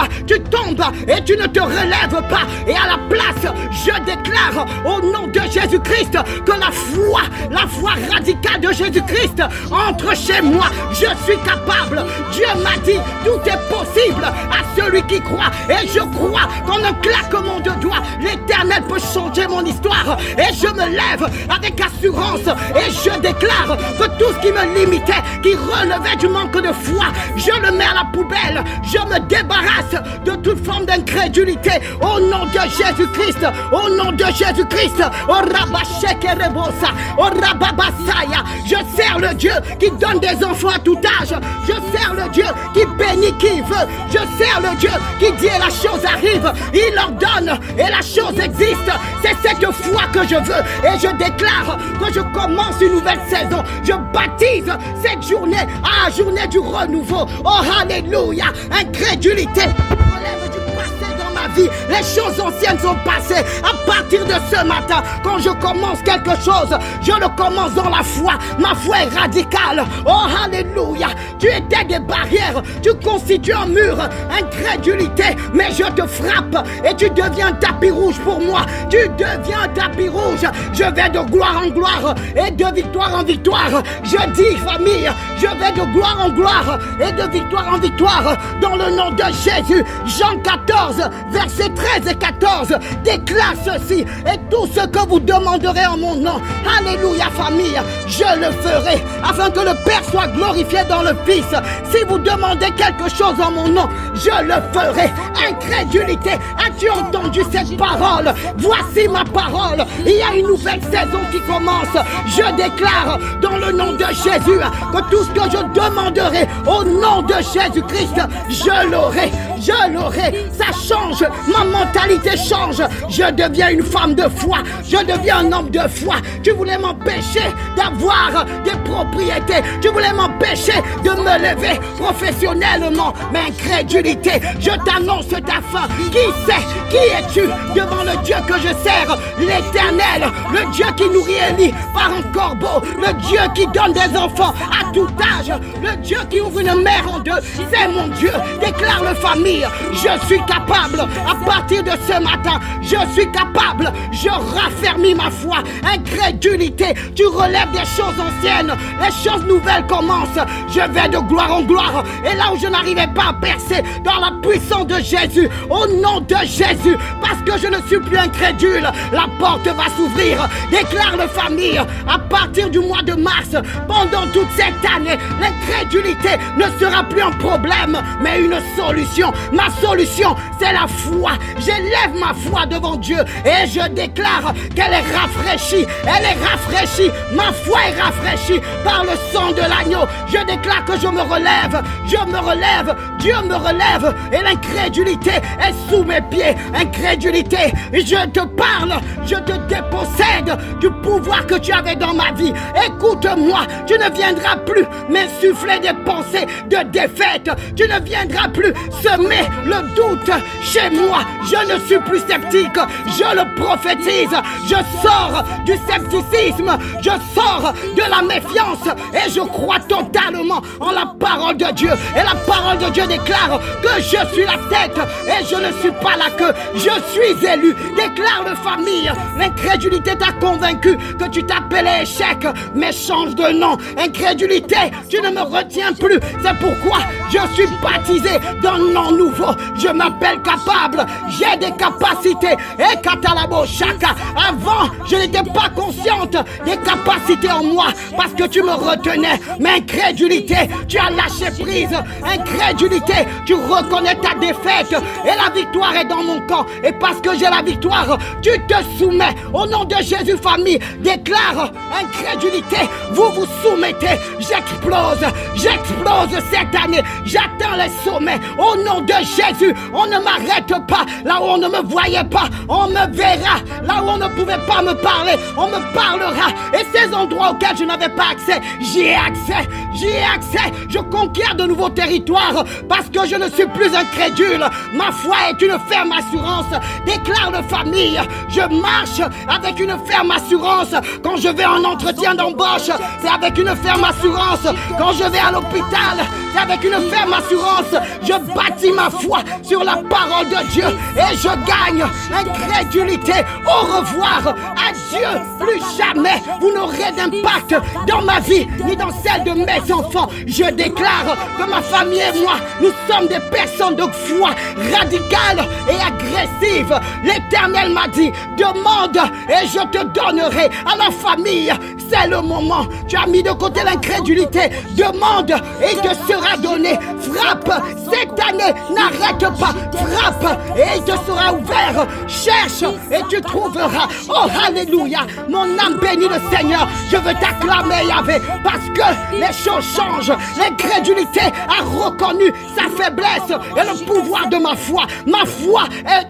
et tu ne te relèves pas. Et à la place, je déclare au nom de Jésus-Christ que la foi radicale de Jésus-Christ entre chez moi. Je suis capable. Dieu m'a dit, tout est possible à celui qui croit. Et je crois qu'en un claquement de doigts, l'Éternel peut changer mon histoire. Et je me lève avec assurance et je déclare que tout ce qui me limitait, qui relevait du manque de foi, je le mets à la poubelle. Je me débarrasse de toute forme d'incrédulité au nom de Jésus-Christ. Au nom de Jésus-Christ. Au Rabasheke Rebosa, au Rababasaya. Je sers le Dieu qui donne des enfants à tout âge. Je sers le Dieu qui bénit qui veut. Je sers le Dieu qui dit et la chose arrive. Il ordonne et la chose existe. C'est cette foi que je veux. Et je déclare que je commence une nouvelle saison. Je baptise cette journée journée du renouveau. Oh, alléluia. Incrédulité. Relève du passé dans ma vie. Les choses anciennes sont passées. À partir de ce matin, quand je commence quelque chose, je le commence dans la foi. Ma foi est radicale. Oh, alléluia. Tu étais des barrières. Tu constitues un mur. Incrédulité. Mais je te frappe et tu deviens un tapis rouge pour moi. Tu deviens un tapis rouge. Je vais de gloire en gloire et de victoire en victoire. Je dis, famille, je vais de gloire en gloire et de victoire en victoire dans le nom de Jésus. Jean 14, versets 13 et 14 déclare ceci: et tout ce que vous demanderez en mon nom, alléluia famille, je le ferai afin que le Père soit glorifié dans le Fils. Si vous demandez quelque chose en mon nom, je le ferai. Incrédulité, as-tu entendu cette parole? Voici ma parole. Il y a une nouvelle saison qui commence. Je déclare dans le nom de Jésus que tout ce que je demanderai au nom de Jésus-Christ, je l'aurai. Je l'aurai. Ça change. Ma mentalité change. Je deviens une femme de foi. Je deviens un homme de foi. Tu voulais m'empêcher d'avoir des propriétés. Tu voulais m'empêcher de me lever professionnellement. Mais incrédulité, je t'annonce ta fin. Qui sait? Qui es-tu devant le Dieu que je sers? L'Éternel, le Dieu qui nourrit Élie par un corbeau, le Dieu qui donne des enfants à tout âge, le Dieu qui ouvre une mer en deux. C'est mon Dieu. Déclare le famille. Je suis capable. À partir de ce matin, je suis capable. Je raffermis ma foi. Incrédulité, tu relèves des choses anciennes. Les choses nouvelles commencent. Je vais de gloire en gloire. Et là où je n'arrivais pas à percer, dans la puissance de Jésus, au nom de Jésus, parce que je ne suis plus incrédule, la porte va s'ouvrir. Déclare le famille. À partir du mois de mars, pendant toute cette année, l'incrédulité ne sera plus un problème, mais une solution. Ma solution, c'est la foi. J'élève ma foi devant Dieu et je déclare qu'elle est rafraîchie. Elle est rafraîchie. Ma foi est rafraîchie par le sang de l'agneau. Je déclare que je me relève. Je me relève. Dieu me relève et l'incrédulité est sous mes pieds. Incrédulité, je te parle. Je te dépossède du pouvoir que tu avais dans ma vie. Écoute-moi, tu ne viendras plus m'insuffler des pensées de défaite. Tu ne viendras plus semer le doute chez moi. Je ne suis plus sceptique. Je le prophétise. Je sors du scepticisme. Je sors de la méfiance et je crois totalement en la parole de Dieu. Et la parole de Dieu déclare que je suis la tête et je ne suis pas la queue. Je suis élu. Déclare le famille. L'incrédulité t'a convaincu que tu t'appelais échec, mais change de nom. Incrédulité, tu ne me retiens plus. C'est pourquoi je suis baptisé d'un nom nouveau. Je m'appelle capable. J'ai des capacités. Et Katalabo Shaka. Avant, je n'étais pas consciente des capacités en moi parce que tu me retenais. Mais incrédulité, tu as lâché prise. Incrédulité, tu reconnais ta défaite et la victoire est dans mon camp. Et parce que j'ai la victoire, tu te soumets au nom de Jésus. Jésus, famille, déclare incrédulité. Vous vous soumettez. J'explose cette année. J'atteins les sommets. Au nom de Jésus, on ne m'arrête pas. Là où on ne me voyait pas, on me verra. Là où on ne pouvait pas me parler, on me parlera. Et ces endroits auxquels je n'avais pas accès, j'y ai accès. J'y ai accès. Je conquiers de nouveaux territoires parce que je ne suis plus incrédule. Ma foi est une ferme assurance. Déclare de famille, je marche avec une ferme assurance. Quand je vais en entretien d'embauche, c'est avec une ferme assurance. Quand je vais à l'hôpital, c'est avec une ferme assurance. Je bâtis ma foi sur la parole de Dieu et je gagne. Incrédulité, au revoir. Adieu, plus jamais vous n'aurez d'impact dans ma vie ni dans celle de mes enfants. Je déclare que ma famille et moi, nous sommes des personnes de foi radicales et agressives. L'Éternel m'a dit, demande et je te donnerai. À la famille, c'est le moment. Tu as mis de côté l'incrédulité. Demande et il te sera donné. Frappe cette année, n'arrête pas. Frappe et il te sera ouvert. Cherche et tu trouveras. Oh, alléluia. Mon âme bénit le Seigneur. Je veux t'acclamer, Yahvé, parce que les choses changent. L'incrédulité a reconnu sa faiblesse et le pouvoir de ma foi. Ma foi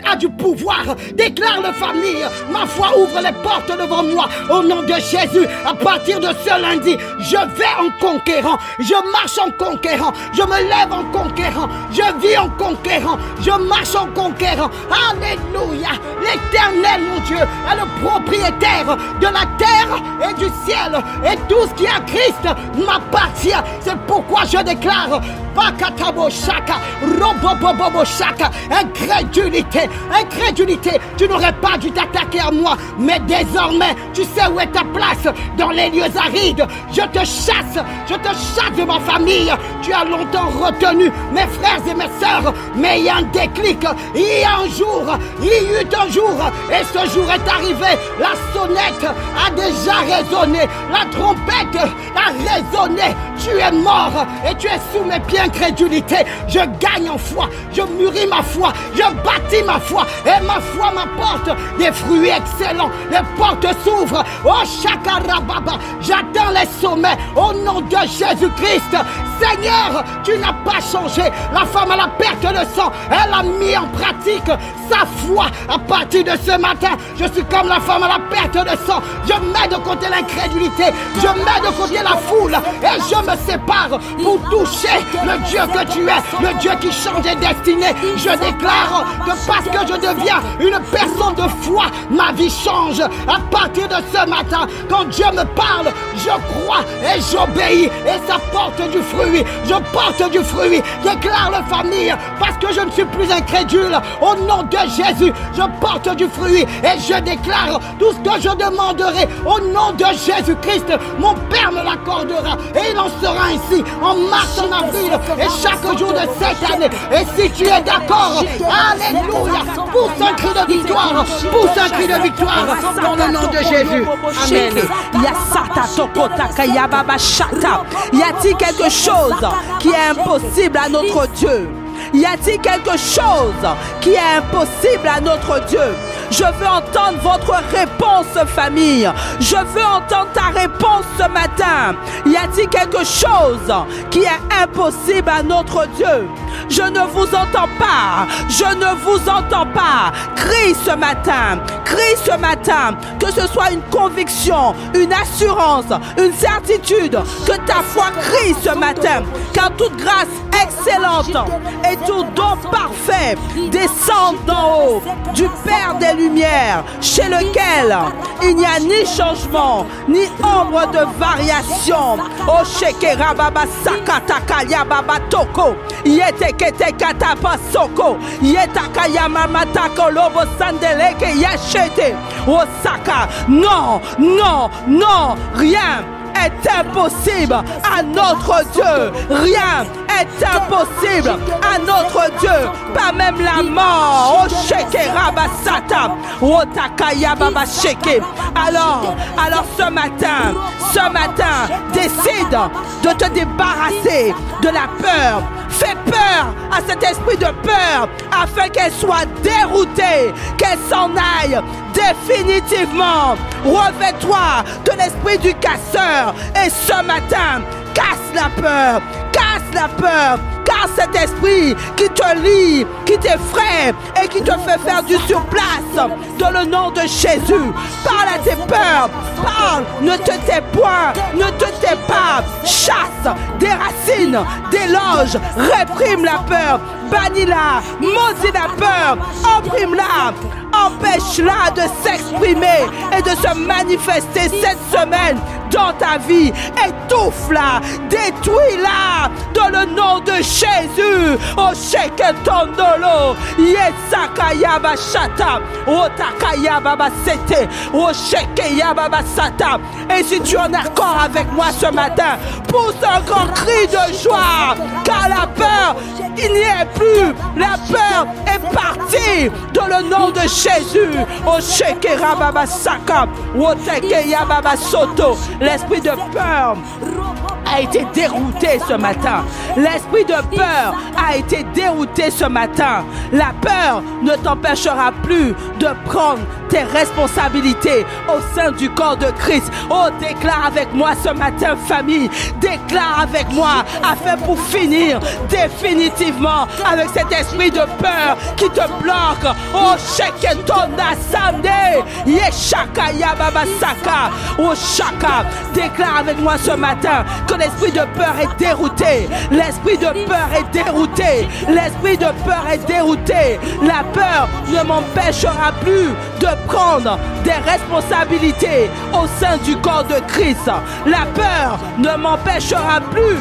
a du pouvoir. Déclare le famille. Ma foi ouvre les portes devant moi. Au nom de Jésus, à partir de ce lundi, je vais en conquérant. Je marche en conquérant. Je me lève en conquérant. Je vis en conquérant. Je marche en conquérant. Alléluia. L'Éternel, mon Dieu, est le propriétaire de la terre et du ciel. Et tout ce qui est à Christ m'appartient. C'est pourquoi je déclare incrédulité, incrédulité, tu n'aurais pas dû t'attaquer à moi, mais désormais tu sais où est ta place dans les lieux arides. Je te chasse de ma famille. Tu as longtemps retenu mes frères et mes sœurs, mais il y a un déclic, il y a eu un jour, et ce jour est arrivé. La sonnette a déjà résonné, la trompette a résonné. Tu es mort et tu es sous mes pieds, incrédulité. Je gagne en foi, je mûris ma foi, je bâtis ma foi et ma foi m'apporte des fruits excellents. Les portes s'ouvrent. Oh Shakarababa, j'atteins les sommets au nom de Jésus-Christ. Seigneur, tu n'as pas changé. La femme à la perte de sang, elle a mis en pratique sa foi. À partir de ce matin, je suis comme la femme à la perte de sang. Je mets de côté l'incrédulité, je mets de côté la foule et je me sépare pour toucher le Dieu que tu es, le Dieu qui change les destinées. Je déclare que parce que je deviens une personne de foi, ma vie change. À partir de ce matin, quand Dieu me parle, je crois et j'obéis et ça porte du fruit. Je porte du fruit. Déclare la famille parce que je ne suis plus incrédule. Au nom de Jésus, je porte du fruit et je déclare tout ce que je demanderai au nom de Jésus-Christ. Mon Père me l'accordera et il en sera ainsi en mars, en avril et chaque jour de cette année. Et si tu es d'accord, alléluia, pousse un cri de victoire, pousse un cri de victoire dans le nom de Jésus. Amen. Y a-t-il quelque chose qui est impossible à notre Dieu? Y a-t-il quelque chose qui est impossible à notre Dieu? Je veux entendre votre réponse, famille. Je veux entendre ta réponse ce matin. Y a-t-il quelque chose qui est impossible à notre Dieu? Je ne vous entends pas. Je ne vous entends pas. Crie ce matin. Crie ce matin. Que ce soit une conviction, une assurance, une certitude. Que ta foi crie ce matin. Car toute grâce excellente et tout don parfait descend d'en haut du Père des Lumières, chez lequel il n'y a ni changement ni ombre de variation. O shekera baba sakataka ya baba toko yete kete katapa soko yetaka ya mama tako lobo sandeleke yachete osaka. Non, non, non, rien est impossible à notre Dieu. Rien est impossible à notre Dieu, pas même la mort. Oh sheke rabasata, oh takaya baba sheke. Alors ce matin, décide de te débarrasser de la peur. Fais peur à cet esprit de peur afin qu'elle soit déroutée, qu'elle s'en aille définitivement. Revêt-toi de l'esprit du casseur et ce matin, casse la peur, car cet esprit qui te lie, qui t'effraie et qui te fait faire du surplace, dans le nom de Jésus, parle à tes peurs, parle, ne te tais point, ne te tais pas, chasse, déracine, déloge, réprime la peur, bannis-la, maudis la peur, opprime-la, empêche-la de s'exprimer et de se manifester cette semaine dans ta vie. Étouffe-la, détruis-la dans le nom de Jésus. Oh sheketondolo, yesakaya bashata, otakaya babasete, oh shekeya babasata. Et si tu en es encore avec moi ce matin, pousse un grand cri de joie, car la peur, il n'y est plus. La peur est partie dans le nom de Jésus. Oh shekera babasaka, otekeya babasoto. L'esprit de peur a été dérouté ce matin. L'esprit de peur a été dérouté ce matin. La peur ne t'empêchera plus de prendre tes responsabilités au sein du corps de Christ. Oh, déclare avec moi ce matin, famille. Déclare avec moi afin pour finir définitivement avec cet esprit de peur qui te bloque. Oh, sheketona samde, yeshaka yababasaka, oh shaka. Déclare avec moi ce matin que l'esprit de peur est dérouté. L'esprit de peur est dérouté. L'esprit de peur est dérouté. La peur ne m'empêchera plus de prendre des responsabilités au sein du corps de Christ. La peur ne m'empêchera plus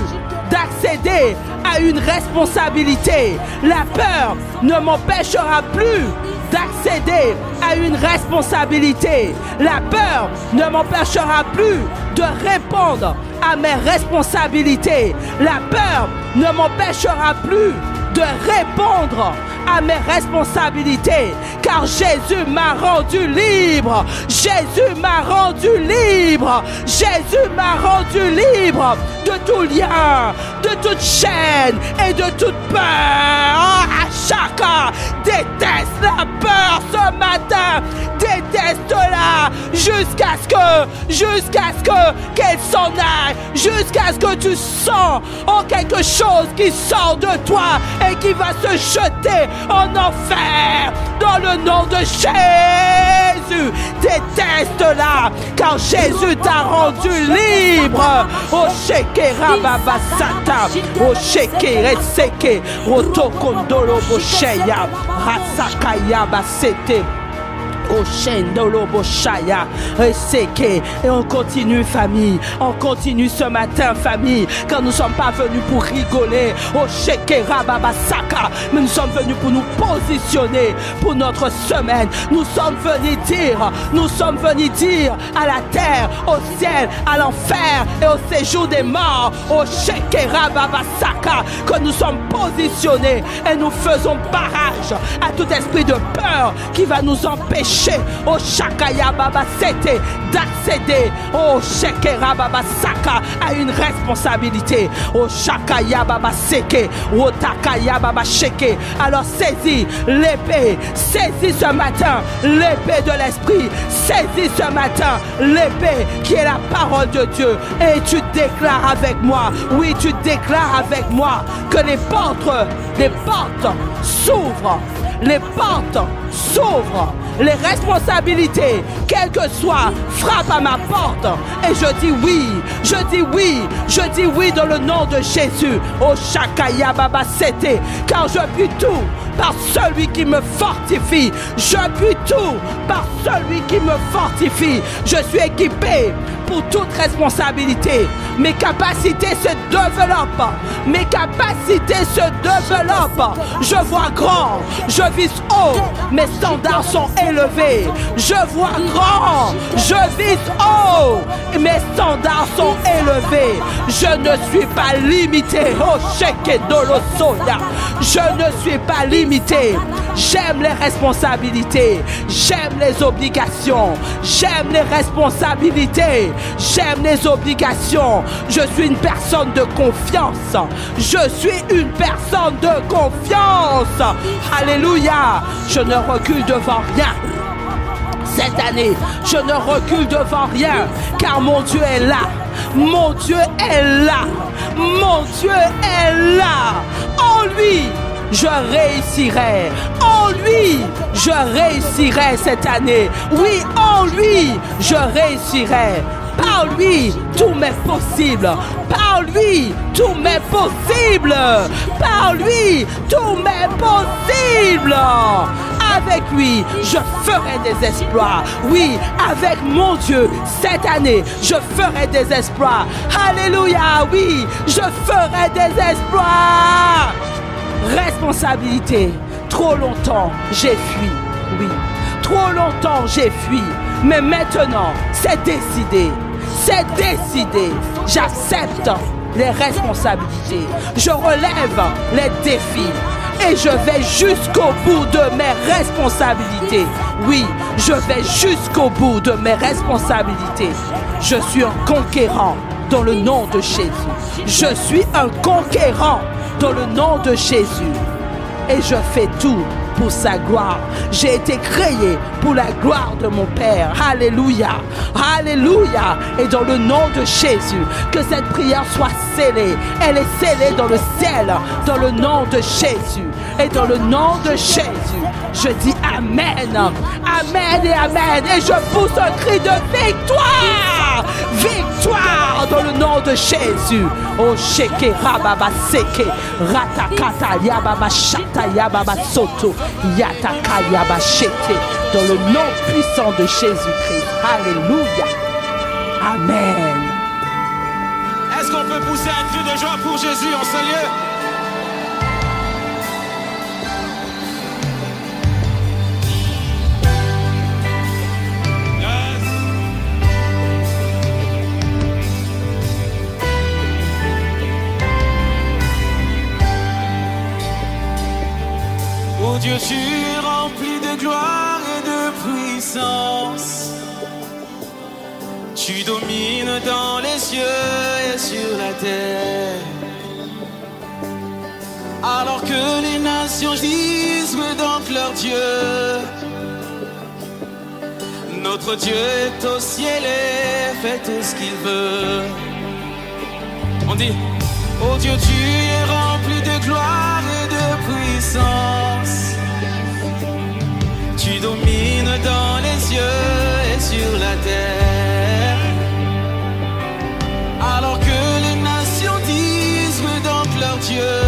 d'accéder à une responsabilité. La peur ne m'empêchera plus d'accéder à une responsabilité. La peur ne m'empêchera plus de répondre à mes responsabilités. La peur ne m'empêchera plus de répondre à mes responsabilités, car Jésus m'a rendu libre. Jésus m'a rendu libre. Jésus m'a rendu libre de tout lien, de toute chaîne et de toute peur. Oh, chacun déteste la peur ce matin. Déteste-la jusqu'à ce que qu'elle s'en aille, jusqu'à ce que tu sens quelque chose qui sort de toi et qui va se jeter en enfer dans le nom de Jésus. Déteste-la, car Jésus t'a rendu libre. Oh shekera babasata, oh shekere seke, rotokondolo bosheya, rasakaya basete. Et on continue, famille. On continue ce matin, famille. Car nous ne sommes pas venus pour rigoler. Mais nous sommes venus pour nous positionner pour notre semaine. Nous sommes venus dire à la terre, au ciel, à l'enfer et au séjour des morts, que nous sommes positionnés et nous faisons barrage à tout esprit de peur qui va nous empêcher oh shakaya baba sete d'accéder oh shekera baba saka à une responsabilité. Oh shakaya baba seke oh takaya baba sheke. Alors saisis l'épée, saisis ce matin l'épée de l'esprit, saisis ce matin l'épée qui est la parole de Dieu, et tu déclares avec moi, oui, tu déclares avec moi que les portes s'ouvrent. Les portes s'ouvrent, les responsabilités, quelles que soient, frappent à ma porte. Et je dis oui dans le nom de Jésus. Oh shakaya baba sete, car je puis tout par celui qui me fortifie. Je puis tout par celui qui me fortifie. Je suis équipé pour toute responsabilité. Mes capacités se développent. Mes capacités se développent. Je vois grand. Je vise haut. Mes standards sont élevés. Je vois grand. Je vise haut. Mes standards sont élevés. Je ne suis pas limité. Oh, Shekedolosoya. Je ne suis pas limité. J'aime les responsabilités. J'aime les obligations. J'aime les responsabilités. J'aime les obligations. Je suis une personne de confiance. Je suis une personne de confiance. Alléluia. Je ne recule devant rien. Cette année, je ne recule devant rien, car mon Dieu est là. Mon Dieu est là. Mon Dieu est là. En lui, je réussirai. En lui, je réussirai cette année. Oui, en lui, je réussirai. Par lui, tout m'est possible. Par lui, tout m'est possible. Par lui, tout m'est possible. Avec lui, je ferai des exploits. Oui, avec mon Dieu, cette année, je ferai des exploits. Alléluia, oui, je ferai des exploits. Responsabilité. Trop longtemps, j'ai fui. Oui, trop longtemps, j'ai fui. Mais maintenant, c'est décidé. C'est décidé. J'accepte les responsabilités. Je relève les défis. Et je vais jusqu'au bout de mes responsabilités. Oui, je vais jusqu'au bout de mes responsabilités. Je suis un conquérant dans le nom de Jésus. Je suis un conquérant dans le nom de Jésus. Et je fais tout pour sa gloire. J'ai été créé pour la gloire de mon Père. Alléluia. Alléluia. Et dans le nom de Jésus, que cette prière soit scellée. Elle est scellée dans le ciel, dans le nom de Jésus. Et dans le nom de Jésus, je dis Amen. Amen et Amen. Et je pousse un cri de victoire. Victoire dans le nom de Jésus. Oh, sheke rababa seke ratakata yababa shata yababa soto yataka yaba shete. Dans le nom puissant de Jésus-Christ. Alléluia. Amen. Est-ce qu'on peut pousser un cri de joie pour Jésus en ce lieu? Oh Dieu, tu es rempli de gloire et de puissance. Tu domines dans les cieux et sur la terre. Alors que les nations disent donc leur Dieu. Notre Dieu est au ciel et fait tout ce qu'il veut. On dit, oh Dieu, tu es rempli de gloire et de puissance. Tu domines dans les cieux et sur la terre. Alors que les nations disent donc leur Dieu.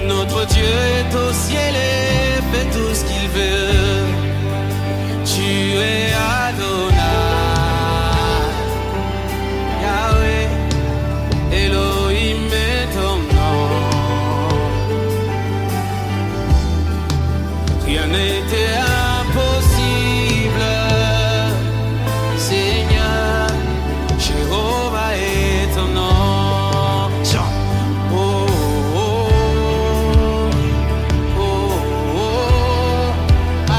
Notre Dieu est au ciel et fait tout ce qu'il veut. Tu es Adonai, Yahweh, Elohim est ton nom. Rien n'était impossible, Seigneur, Jéhovah est ton nom. Oh, oh, oh, oh, oh, à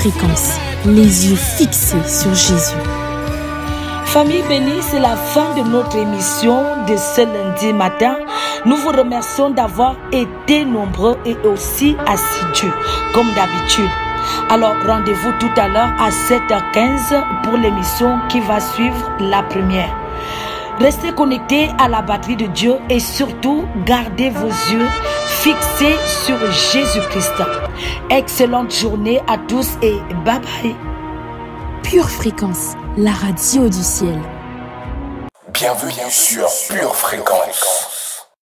Fréquence, les yeux fixés sur Jésus. Famille bénie, c'est la fin de notre émission de ce lundi matin. Nous vous remercions d'avoir été nombreux et aussi assidus, comme d'habitude. Alors, rendez-vous tout à l'heure à 7h15 pour l'émission qui va suivre la première. Restez connectés à la batterie de Dieu et surtout, gardez vos yeux fixés sur Jésus-Christ. Excellente journée à tous et bye bye. Pure Fréquence, la radio du ciel. Bienvenue sur Pure Fréquence.